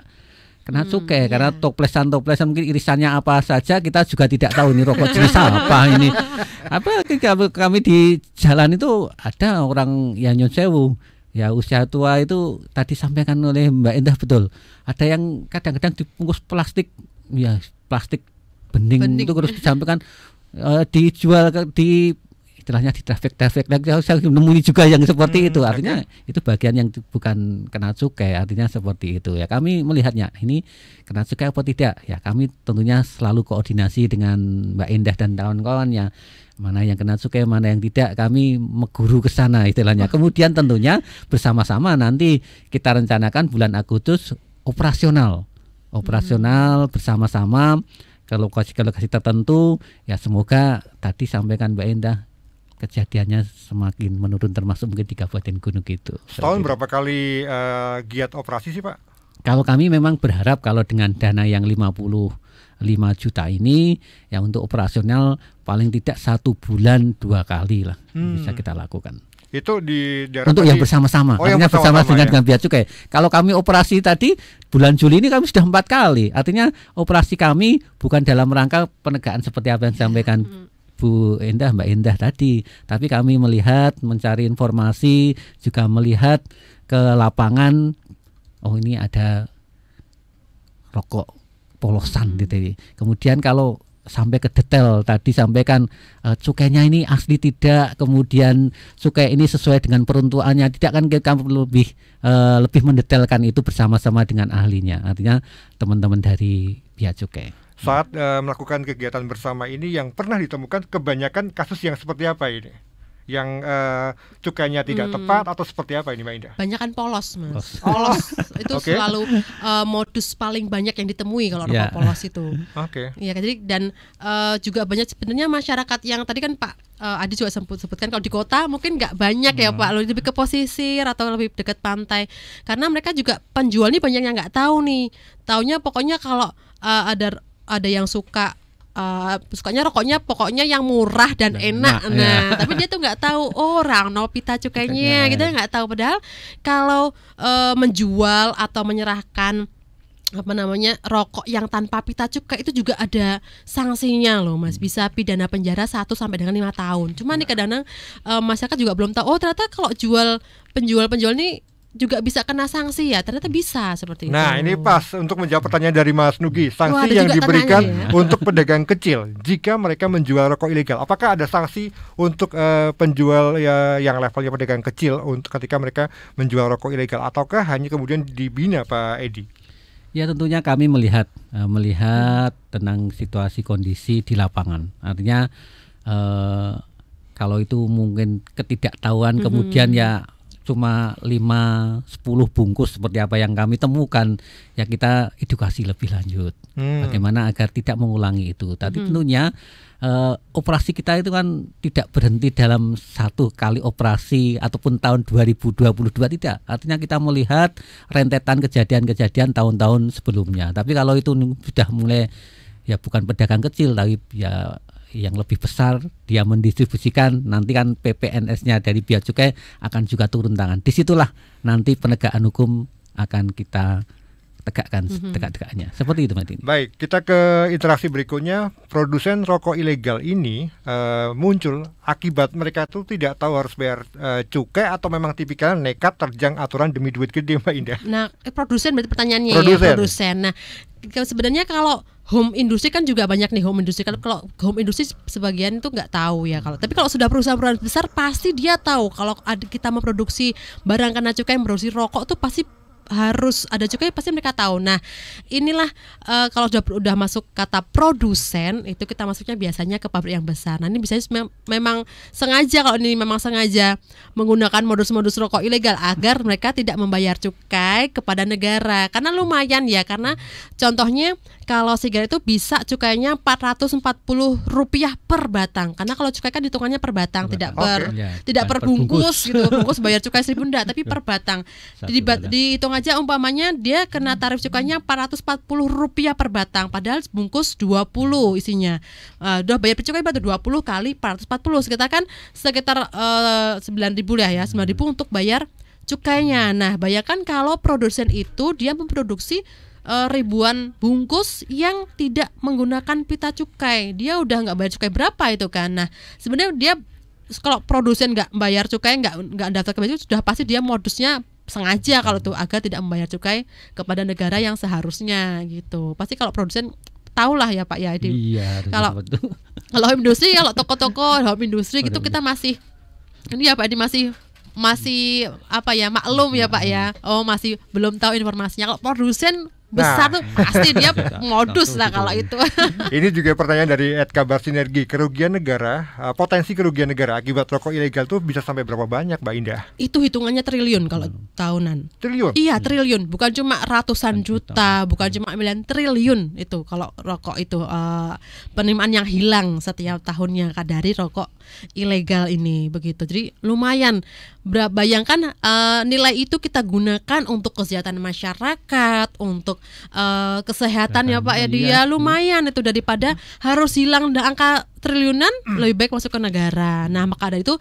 kena cukai karena toplesan mungkin irisannya apa saja kita juga tidak tahu ini rokok jenis apa ini. Apa kami di jalan itu ada orang yang Nyon Sewu ya usia tua itu tadi sampaikan oleh Mbak Indah betul. Ada yang kadang-kadang dibungkus plastik ya plastik bening itu terus disampaikan dijual di istilahnya di traffic saya menemui juga yang seperti itu. Artinya itu bagian yang bukan kena cukai, artinya seperti itu ya. Kami melihatnya ini kena cukai apa tidak ya, kami tentunya selalu koordinasi dengan Mbak Indah dan kawan-kawannya, mana yang kena cukai mana yang tidak, kami meguru ke sana istilahnya. Kemudian tentunya bersama-sama nanti kita rencanakan bulan Agustus operasional bersama-sama ke lokasi tertentu ya. Semoga tadi sampaikan Mbak Indah kejadiannya semakin menurun termasuk mungkin di Kabupaten Gunung Kidul. Setahun berapa kali giat operasi sih Pak? Kalau kami memang berharap kalau dengan dana yang 55 juta ini ya untuk operasional paling tidak 1 bulan 2 kali lah bisa kita lakukan. Itu di daerah untuk yang bersama-sama, artinya bersama dengan Bea Cukai. Kalau kami operasi tadi bulan Juli ini kami sudah 4 kali. Artinya operasi kami bukan dalam rangka penegakan seperti apa yang disampaikan Bu Indah, Mbak Indah tadi, tapi kami melihat, mencari informasi, juga melihat ke lapangan. Oh ini ada rokok polosan gitu. Kemudian kalau sampai ke detail tadi sampaikan cukainya ini asli tidak, kemudian cukai ini sesuai dengan peruntukannya tidak, kan kita lebih mendetailkan itu bersama-sama dengan ahlinya, artinya teman-teman dari Bea Cukai. Saat melakukan kegiatan bersama ini yang pernah ditemukan kebanyakan kasus yang seperti apa ini? Yang cukainya tidak tepat atau seperti apa ini Mbak Indah? Banyak kan polos Mas. Polos itu selalu modus paling banyak yang ditemui kalau rokok polos itu. Iya, jadi dan juga banyak sebenarnya masyarakat yang tadi kan Pak Adi juga sebutkan kalau di kota mungkin nggak banyak ya Pak, lebih ke pesisir atau lebih dekat pantai. Karena mereka juga penjual nih banyak yang nggak tahu nih. Taunya pokoknya kalau ada yang sukanya rokoknya pokoknya yang murah dan enak. Nah, tapi dia tuh nggak tahu rangno pita cukainya, kita nggak tahu. Padahal kalau menjual atau menyerahkan rokok yang tanpa pita cukai itu juga ada sanksinya loh Mas, bisa pidana penjara 1 sampai dengan 5 tahun. Cuma nih kadang-kadang masyarakat juga belum tahu, ternyata kalau penjual nih juga bisa kena sanksi ya, ternyata bisa seperti itu. Nah ini pas untuk menjawab pertanyaan dari Mas Nugi, sanksi yang diberikan untuk pedagang kecil jika mereka menjual rokok ilegal. Apakah ada sanksi untuk penjual yang levelnya pedagang kecil untuk ketika mereka menjual rokok ilegal, ataukah hanya kemudian dibina Pak Edi? Ya tentunya kami melihat tentang situasi kondisi di lapangan. Artinya kalau itu mungkin ketidaktahuan kemudian ya cuma 5-10 bungkus seperti apa yang kami temukan, ya kita edukasi lebih lanjut bagaimana agar tidak mengulangi itu. Tapi tentunya operasi kita itu kan tidak berhenti dalam satu kali operasi ataupun tahun 2022 tidak. Artinya kita melihat rentetan kejadian-kejadian tahun-tahun sebelumnya. Tapi kalau itu sudah mulai, ya bukan pedagang kecil tapi ya yang lebih besar, dia mendistribusikan, nanti kan PPNS-nya dari Bea Cukai akan juga turun tangan. Disitulah nanti penegakan hukum akan kita tegakkan tegak-tegaknya. Seperti itu, Mbak Dini. Baik, kita ke interaksi berikutnya. Produsen rokok ilegal ini muncul akibat mereka tuh tidak tahu harus bayar cukai atau memang tipikal nekat terjang aturan demi duit gede, Mbak Indah. Nah, produsen berarti pertanyaannya Produsen. Nah, sebenarnya kalau home industri kan juga banyak nih home industri. Kalau home industri sebagian itu nggak tahu ya. Tapi kalau sudah perusahaan-perusahaan besar pasti dia tahu kalau kita memproduksi barang kena cukai, memproduksi rokok tuh pasti harus ada cukai, pasti mereka tahu. Nah, inilah kalau udah masuk kata produsen itu kita masuknya biasanya ke pabrik yang besar. Nah, ini biasanya memang sengaja, kalau ini memang sengaja menggunakan modus-modus rokok ilegal agar mereka tidak membayar cukai kepada negara. Karena lumayan ya, karena contohnya kalau sigaret itu bisa cukainya Rp440 per batang. Karena kalau cukai kan hitungannya per batang, tidak per bungkus gitu. Bungkus bayar cukai 1.000 enggak, tapi per batang. Dihitung aja umpamanya dia kena tarif cukainya Rp440 per batang, padahal bungkus 20 isinya. Udah bayar cukai batu 20 kali 440, sekitar 9.000 ya, 9.000 untuk bayar cukainya. Nah, bayangkan kalau produsen itu dia memproduksi ribuan bungkus yang tidak menggunakan pita cukai, dia udah nggak bayar cukai berapa itu kan. Nah, sebenarnya dia kalau produsen nggak bayar cukai, nggak daftar ke bea cukai, sudah pasti dia modusnya sengaja kalau tuh agar tidak membayar cukai kepada negara yang seharusnya gitu. Pasti kalau produsen tahulah ya Pak ya. Iya. Kalau home industri, kalau toko-toko home industri gitu kita masih ini ya Pak, ini masih apa ya, maklum ya Pak ya. Oh, masih belum tahu informasinya. Kalau produsen besar tuh pasti dia modus lah kalau itu. Ini juga pertanyaan dari @kabar sinergi. Kerugian negara, potensi kerugian negara akibat rokok ilegal tuh bisa sampai berapa banyak, Mbak Indah? Itu hitungannya triliun kalau tahunan. Triliun? Iya, triliun. Bukan cuma ratusan juta, bukan cuma miliaran, triliun itu kalau rokok itu penerimaan yang hilang setiap tahunnya dari rokok ilegal ini begitu. Jadi lumayan. Bayangkan nilai itu kita gunakan untuk kesejahteraan masyarakat, untuk kesehatan ya Pak ya, dia lumayan itu daripada harus hilang angka triliunan, lebih baik masuk ke negara. Nah, maka dari itu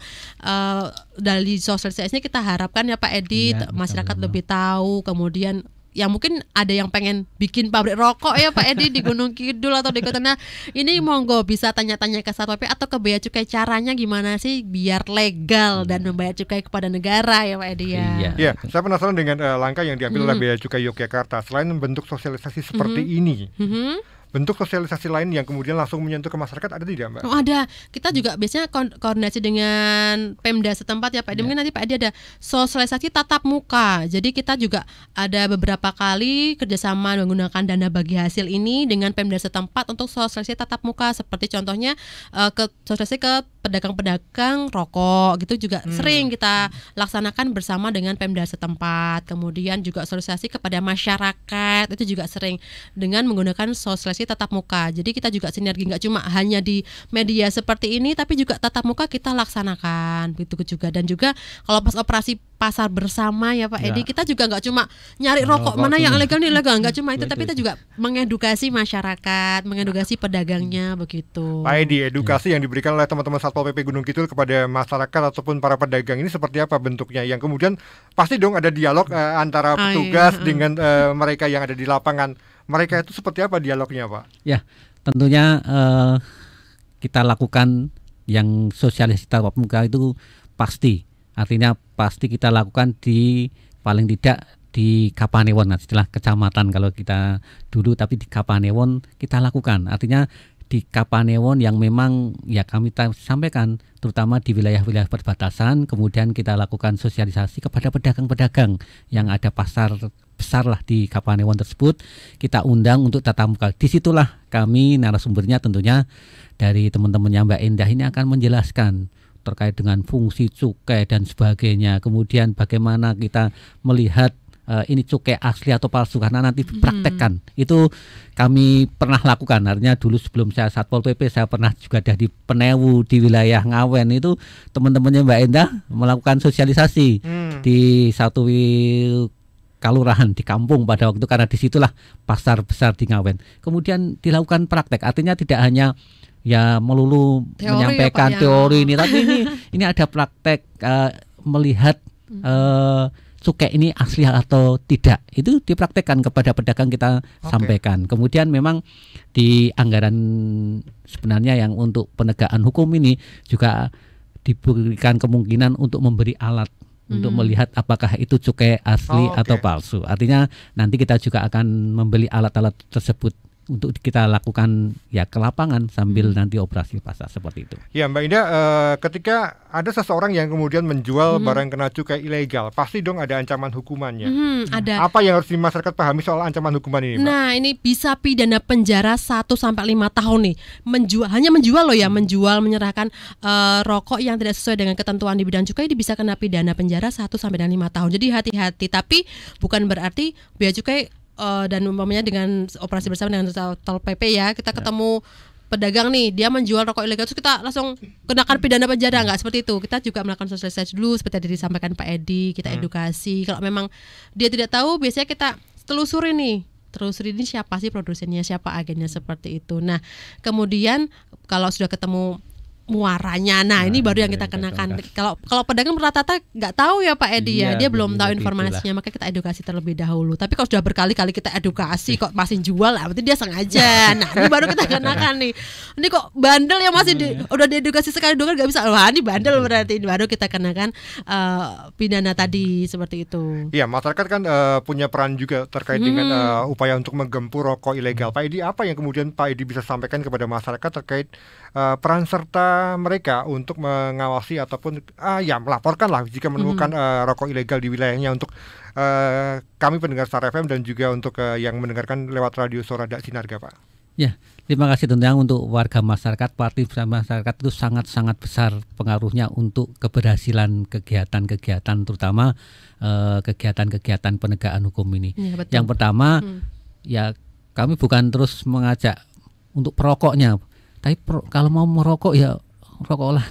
dari sosialisasinya kita harapkan ya Pak Edi, masyarakat lebih tahu, kemudian ya mungkin ada yang pengen bikin pabrik rokok ya Pak Edi di Gunung Kidul atau di Kota. Nah, ini monggo bisa tanya-tanya ke Satpol PP atau ke Bea Cukai, caranya gimana sih biar legal dan membayar cukai kepada negara ya Pak Edi ya. Iya, saya penasaran dengan langkah yang diambil oleh Bea Cukai Yogyakarta. Selain bentuk sosialisasi seperti ini, bentuk sosialisasi lain yang kemudian langsung menyentuh ke masyarakat ada tidak, Mbak? Oh, ada. Kita juga biasanya koordinasi dengan Pemda setempat ya Pak Edi. Mungkin nanti Pak Edi ada sosialisasi tatap muka. Jadi kita juga ada beberapa kali kerjasama menggunakan dana bagi hasil ini dengan Pemda setempat untuk sosialisasi tatap muka. Seperti contohnya sosialisasi ke pedagang-pedagang rokok gitu juga sering kita laksanakan bersama dengan Pemda setempat. Kemudian juga sosialisasi kepada masyarakat itu juga sering dengan menggunakan sosialisasi tatap muka. Jadi kita juga sinergi, nggak cuma hanya di media seperti ini, tapi juga tatap muka kita laksanakan begitu juga. Dan juga kalau pas operasi pasar bersama ya Pak Edi, kita juga nggak cuma nyari rokok mana yang ilegal nih ilegal, nggak cuma itu, tapi kita juga mengedukasi masyarakat, mengedukasi pedagangnya begitu. Pak Edi, edukasi yang diberikan oleh teman-teman Satpol PP Gunung Kidul kepada masyarakat ataupun para pedagang ini seperti apa bentuknya? Yang kemudian pasti dong ada dialog antara petugas dengan mereka yang ada di lapangan. Mereka itu seperti apa dialognya, Pak? Ya, tentunya kita lakukan yang sosialisasi tatap muka itu pasti. Artinya pasti kita lakukan di paling tidak di Kapanewon, setelah kecamatan kalau kita dulu, tapi di Kapanewon kita lakukan. Artinya di Kapanewon yang memang ya kami sampaikan terutama di wilayah-wilayah perbatasan, kemudian kita lakukan sosialisasi kepada pedagang-pedagang yang ada pasar besar lah di Kapanewon tersebut. Kita undang untuk tatap muka. Disitulah kami narasumbernya tentunya dari teman-temannya Mbak Endah ini akan menjelaskan terkait dengan fungsi cukai dan sebagainya. Kemudian bagaimana kita melihat ini cukai asli atau palsu karena nanti dipraktekkan. Itu kami pernah lakukan. Artinya dulu sebelum saya Satpol PP saya pernah juga ada di Penewu di wilayah Ngawen, itu teman-temannya Mbak Endah melakukan sosialisasi di satu kalurahan di kampung pada waktu, karena disitulah pasar besar di Ngawen. Kemudian dilakukan praktek, artinya tidak hanya ya melulu teori menyampaikan teori ini, tapi ini ada praktek melihat cukai ini asli atau tidak, itu dipraktekkan kepada pedagang kita sampaikan. Kemudian memang di anggaran sebenarnya yang untuk penegakan hukum ini juga diberikan kemungkinan untuk memberi alat untuk melihat apakah itu cukai asli atau palsu. Artinya nanti kita juga akan membeli alat-alat tersebut untuk kita lakukan ya ke lapangan sambil nanti operasi pasar seperti itu. Ya Mbak Indah, ketika ada seseorang yang kemudian menjual barang kena cukai ilegal, pasti dong ada ancaman hukumannya. Ada. Apa yang harus masyarakat pahami soal ancaman hukuman ini, Mbak? Nah, ini bisa pidana penjara 1 sampai 5 tahun nih. Hanya menjual loh ya, menjual menyerahkan rokok yang tidak sesuai dengan ketentuan di bidang cukai, ini bisa kena pidana penjara 1 sampai 5 tahun. Jadi hati-hati, tapi bukan berarti bea cukai dan umpamanya dengan operasi bersama dengan Satpol PP ya, kita ketemu pedagang nih, dia menjual rokok ilegal terus kita langsung kenakan pidana penjara, nggak seperti itu. Kita juga melakukan sosialisasi dulu seperti tadi disampaikan Pak Edi, kita edukasi. Kalau memang dia tidak tahu, biasanya kita telusuri nih, ini siapa sih produsennya, siapa agennya, seperti itu. Nah, kemudian kalau sudah ketemu muaranya, nah ini baru yang kita kenakan. Kalau pedagang rata-rata nggak tahu ya Pak Edi ya, dia belum tahu informasinya, maka kita edukasi terlebih dahulu. Tapi kalau sudah berkali-kali kita edukasi kok masih jual, berarti dia sengaja. Nah ini baru kita kenakan nih. Ini kok bandel ya, masih udah diedukasi sekali dua kali nggak bisa, wah ini bandel berarti. Ini baru kita kenakan pidana tadi, seperti itu. Iya, masyarakat kan punya peran juga terkait dengan upaya untuk menggempur rokok ilegal. Pak Edi, apa yang kemudian Pak Edi bisa sampaikan kepada masyarakat terkait peran serta mereka untuk mengawasi ataupun melaporkan lah jika menemukan rokok ilegal di wilayahnya, untuk kami pendengar Star FM dan juga untuk yang mendengarkan lewat radio Suara Dak Sinarga, Pak. Ya, terima kasih tentunya untuk warga masyarakat, partisipasi masyarakat itu sangat-sangat besar pengaruhnya untuk keberhasilan kegiatan-kegiatan, terutama kegiatan-kegiatan penegakan hukum ini. Ya, yang pertama, ya kami bukan terus mengajak untuk perokoknya, tapi kalau mau merokok ya rokoklah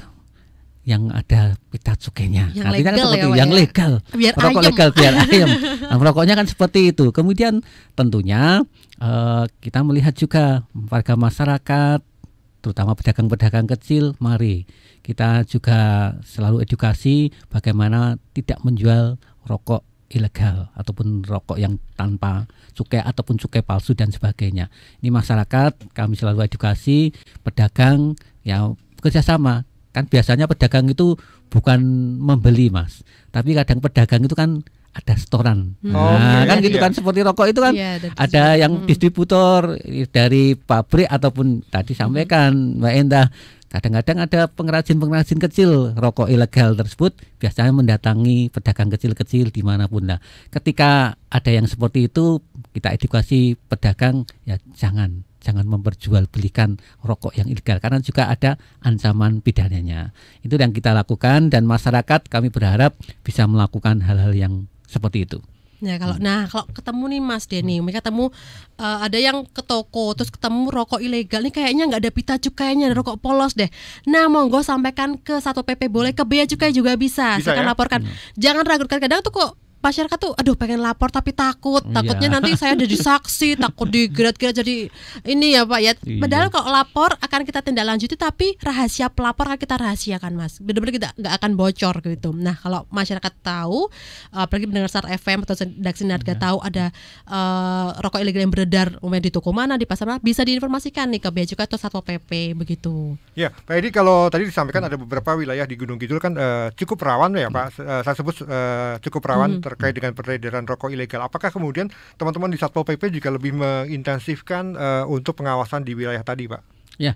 yang ada pita cukainya. Artinya kan seperti yang legal. Biar rokok ayam. legal biar ayam. Nah, rokoknya kan seperti itu. Kemudian tentunya kita melihat juga warga masyarakat, terutama pedagang-pedagang kecil, mari kita juga selalu edukasi bagaimana tidak menjual rokok ilegal ataupun rokok yang tanpa cukai ataupun cukai palsu dan sebagainya. Ini masyarakat kami selalu edukasi, pedagang ya kerjasama. Kan biasanya pedagang itu bukan membeli Mas, tapi kadang pedagang itu kan ada storan. Kan gitu kan, seperti rokok itu kan ada yang distributor dari pabrik ataupun tadi sampaikan Mbak Endah. Kadang-kadang ada pengrajin-pengrajin kecil rokok ilegal tersebut biasanya mendatangi pedagang kecil-kecil dimanapun. Nah, ketika ada yang seperti itu, kita edukasi pedagang ya jangan memperjualbelikan rokok yang ilegal karena juga ada ancaman pidananya. Itu yang kita lakukan, dan masyarakat kami berharap bisa melakukan hal-hal yang seperti itu. Ya, kalau ketemu nih Mas Denny, mereka ketemu ada yang ke toko terus ketemu rokok ilegal nih, kayaknya nggak ada pita cukainya, ada rokok polos deh. Nah, monggo sampaikan ke Satpol PP, boleh ke bea cukai juga bisa saya ya? laporkan. Jangan ragu, kadang tuh kok masyarakat tuh pengen lapor tapi takutnya nanti saya jadi saksi, takut digerat-gerat jadi ini ya Pak ya. Padahal kalau lapor akan kita tindak lanjuti, tapi rahasia pelapor akan kita rahasiakan Mas, benar-benar kita nggak akan bocor gitu. Nah, kalau masyarakat tahu, apalagi mendengar Star FM atau Dak Sinarga tahu ada rokok ilegal yang beredar di toko mana, di pasar mana, bisa diinformasikan nih ke bea cukai atau Satpol PP begitu. Ya Pak Edi, kalau tadi disampaikan ada beberapa wilayah di Gunung Kidul kan cukup rawan ya Pak, saya sebut cukup rawan terkait dengan peredaran rokok ilegal. Apakah kemudian teman-teman di Satpol PP juga lebih mengintensifkan untuk pengawasan di wilayah tadi, Pak? Ya,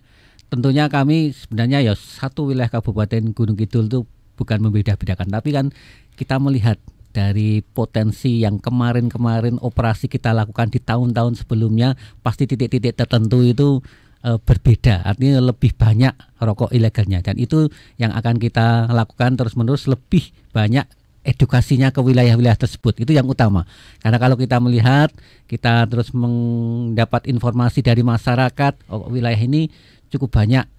tentunya kami sebenarnya ya satu wilayah Kabupaten Gunung Kidul itu bukan membeda-bedakan, tapi kan kita melihat dari potensi yang kemarin-kemarin operasi kita lakukan di tahun-tahun sebelumnya, pasti titik-titik tertentu itu berbeda, artinya lebih banyak rokok ilegalnya, dan itu yang akan kita lakukan terus-menerus, lebih banyak edukasinya ke wilayah-wilayah tersebut. Itu yang utama, karena kalau kita melihat, kita terus mendapat informasi dari masyarakat, wilayah ini cukup banyak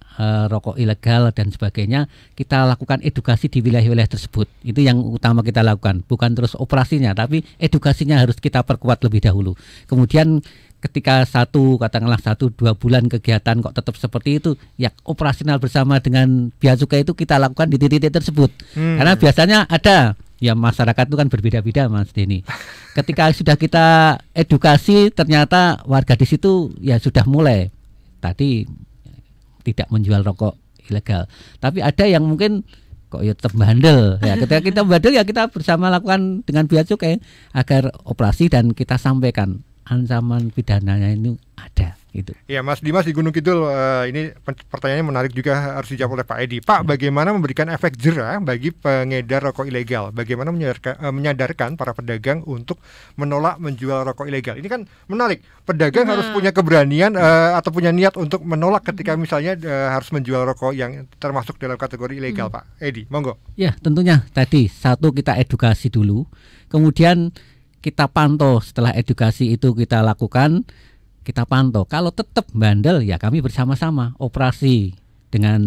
rokok ilegal dan sebagainya, kita lakukan edukasi di wilayah-wilayah tersebut. Itu yang utama kita lakukan, bukan terus operasinya, tapi edukasinya harus kita perkuat lebih dahulu. Kemudian ketika katakanlah 1-2 bulan kegiatan kok tetap seperti itu, ya operasional bersama dengan Bea Cukai itu kita lakukan di titik-titik tersebut. Karena biasanya ada, ya masyarakat itu kan berbeda-beda, Mas Denny. Ketika sudah kita edukasi, ternyata warga di situ ya sudah mulai tadi tidak menjual rokok ilegal. Tapi ada yang mungkin kok ya tetap bandel. Ya ketika kita bandel, ya kita bersama lakukan dengan Bea Cukai agar operasi, dan kita sampaikan ancaman pidananya itu ada gitu. Ya, Mas Dimas di Gunung Kidul, ini pertanyaannya menarik juga, harus dijawab oleh Pak Edi. Pak, bagaimana memberikan efek jera bagi pengedar rokok ilegal? Bagaimana menyadarkan para pedagang untuk menolak menjual rokok ilegal? Ini kan menarik. Pedagang harus punya keberanian atau punya niat untuk menolak ketika misalnya harus menjual rokok yang termasuk dalam kategori ilegal, Pak Edi. Monggo. Ya, tentunya tadi satu, kita edukasi dulu, kemudian kita pantau. Setelah edukasi itu kita lakukan, kita pantau. Kalau tetap bandel, ya kami bersama-sama operasi dengan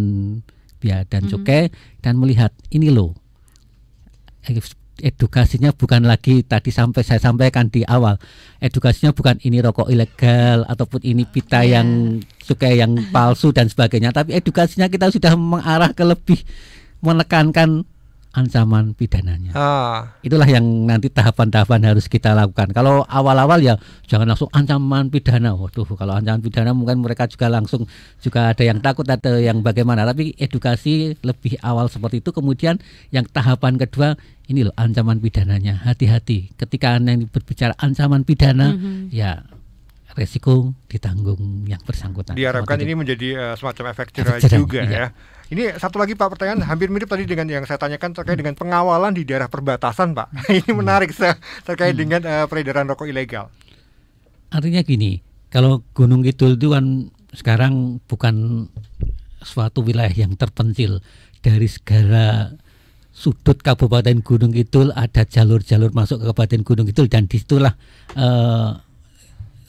Bea dan Cukai dan melihat ini loh, edukasinya bukan lagi tadi saya sampaikan di awal, edukasinya bukan ini rokok ilegal ataupun ini pita yang cukai yang palsu dan sebagainya, tapi edukasinya kita sudah mengarah ke lebih menekankan ancaman pidananya. Itulah yang nanti tahapan-tahapan harus kita lakukan. Kalau awal-awal ya jangan langsung ancaman pidana. Waduh, kalau ancaman pidana mungkin mereka juga langsung juga ada yang takut, ada yang bagaimana. Tapi edukasi lebih awal seperti itu. Kemudian yang tahapan kedua, ini loh ancaman pidananya. Hati-hati ketika Anda berbicara ancaman pidana, ya resiko ditanggung yang bersangkutan. Diharapkan ini menjadi semacam efek jera juga, ya. Ini satu lagi Pak, pertanyaan hampir mirip tadi dengan yang saya tanyakan terkait dengan pengawalan di daerah perbatasan, Pak. Ini menarik terkait dengan peredaran rokok ilegal. Artinya gini, kalau Gunung Kidul itu kan sekarang bukan suatu wilayah yang terpencil. Dari segala sudut Kabupaten Gunung Kidul ada jalur-jalur masuk ke Kabupaten Gunung Kidul, dan disitulah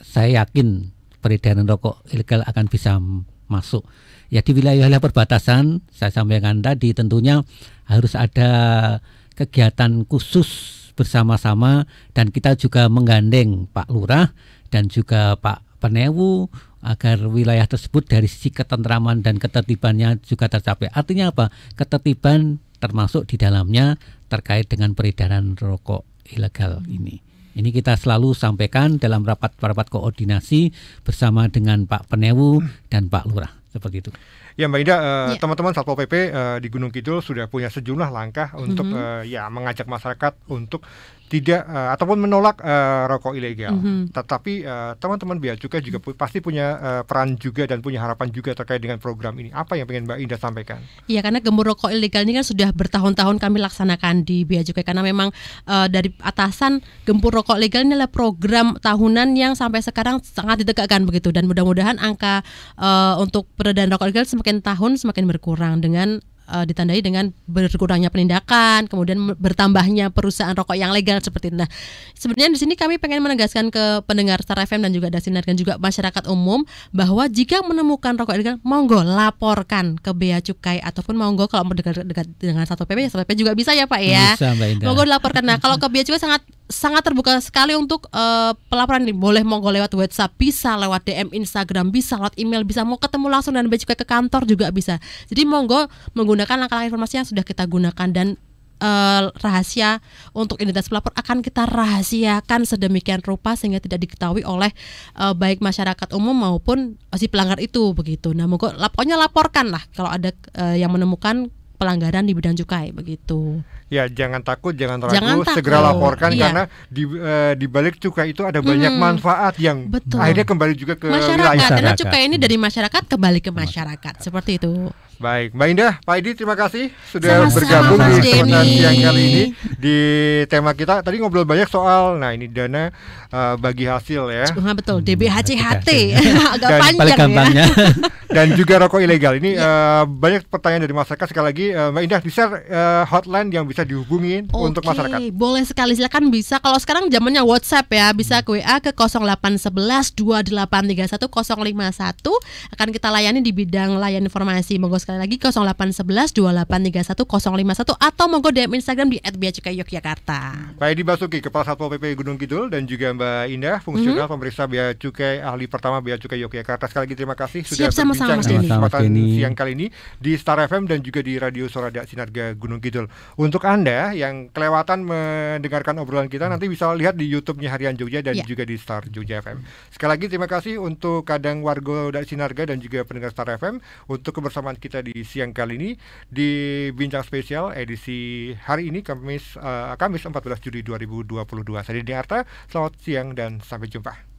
saya yakin peredaran rokok ilegal akan bisa masuk. Ya di wilayah-wilayah perbatasan, saya sampaikan tadi tentunya harus ada kegiatan khusus bersama-sama, dan kita juga menggandeng Pak Lurah dan juga Pak Penewu agar wilayah tersebut dari sisi ketentraman dan ketertibannya juga tercapai. Artinya apa? Ketertiban termasuk di dalamnya terkait dengan peredaran rokok ilegal ini. Ini kita selalu sampaikan dalam rapat-rapat koordinasi bersama dengan Pak Penewu dan Pak Lurah, seperti itu. Ya Mbak Ida, teman-teman Satpol PP di Gunung Kidul sudah punya sejumlah langkah untuk mengajak masyarakat untuk tidak ataupun menolak rokok ilegal. Tetapi teman-teman Bea Cukai juga pasti punya peran juga dan punya harapan juga terkait dengan program ini. Apa yang pengen Mbak Ida sampaikan? Iya, karena gembur rokok ilegal ini kan sudah bertahun-tahun kami laksanakan di Bea Cukai, karena memang dari atasan gempur rokok ilegal ini adalah program tahunan yang sampai sekarang sangat ditegakkan begitu, dan mudah-mudahan angka untuk peredaran rokok ilegal semakin tahun semakin berkurang dengan ditandai dengan berkurangnya penindakan, kemudian bertambahnya perusahaan rokok yang legal seperti itu. Nah, sebenarnya di sini kami pengen menegaskan ke pendengar Star FM dan juga Daksinar dan juga masyarakat umum bahwa jika menemukan rokok ilegal, monggo laporkan ke Bea Cukai, ataupun monggo kalau mau dekat dengan Satpol PP, Satpol PP juga bisa ya Pak ya. Bisa, Mbak Indah. Monggo laporkan. Nah, kalau ke Bea Cukai sangat terbuka sekali untuk pelaporan ini. Boleh monggo lewat WhatsApp, bisa lewat DM Instagram, bisa lewat email, bisa mau ketemu langsung dan Bea Cukai ke kantor juga bisa. Jadi monggo menggunakan langkah-langkah informasi yang sudah kita gunakan, dan rahasia untuk identitas pelapor akan kita rahasiakan sedemikian rupa sehingga tidak diketahui oleh baik masyarakat umum maupun si pelanggar itu begitu. Nah, monggo pokoknya laporkan lah kalau ada yang menemukan pelanggaran di bidang cukai begitu. Ya, jangan takut, jangan ragu, segera laporkan, karena di balik cukai itu ada banyak manfaat yang akhirnya kembali juga ke masyarakat. wilayah. Karena cukai ini dari masyarakat kembali ke masyarakat, seperti itu. Baik, Mbak Indah, Pak Edi, terima kasih sudah Sama-sama, bergabung Mas di kesempatan Denny. siang kali ini di tema kita. Tadi ngobrol banyak soal, nah ini dana bagi hasil ya, Nah, betul, DBHCHT. Agak Dan Paling panjang ya. gampangnya. dan juga rokok ilegal. Ini banyak pertanyaan dari masyarakat. Sekali lagi, Mbak Indah, di-share hotline yang bisa dihubungin untuk masyarakat. Boleh sekali, silakan bisa. Kalau sekarang zamannya WhatsApp ya, bisa ke WA ke 0811 2831 051. Akan kita layani di bidang layan informasi. Monggo sekali lagi 0811 2831 051 atau monggo DM Instagram di @beacukai-yogyakarta. Pak Edi Basuki, Kepala Satpol PP Gunung Kidul, dan juga Mbak Indah, fungsional pemeriksa Bea Cukai, ahli pertama Bea Cukai Yogyakarta. Sekali lagi terima kasih sudah Siap, sama-sama, berbincang Mas di Denny. Sama-sama, kesempatan Mas Denny. siang kali ini di Star FM dan juga di Radio Sorada Sinarga Gunung Kidul. Untuk Anda yang kelewatan mendengarkan obrolan kita, nanti bisa lihat di YouTube-nya Harian Jogja dan Ya. juga di Star Jogja FM. Sekali lagi terima kasih untuk Kadang Wargo Dak Sinarga dan juga pendengar Star FM untuk kebersamaan kita di siang kali ini di Bincang Spesial edisi hari ini Kamis 14 Juli 2022. Saya Dini Arta, selamat siang dan sampai jumpa.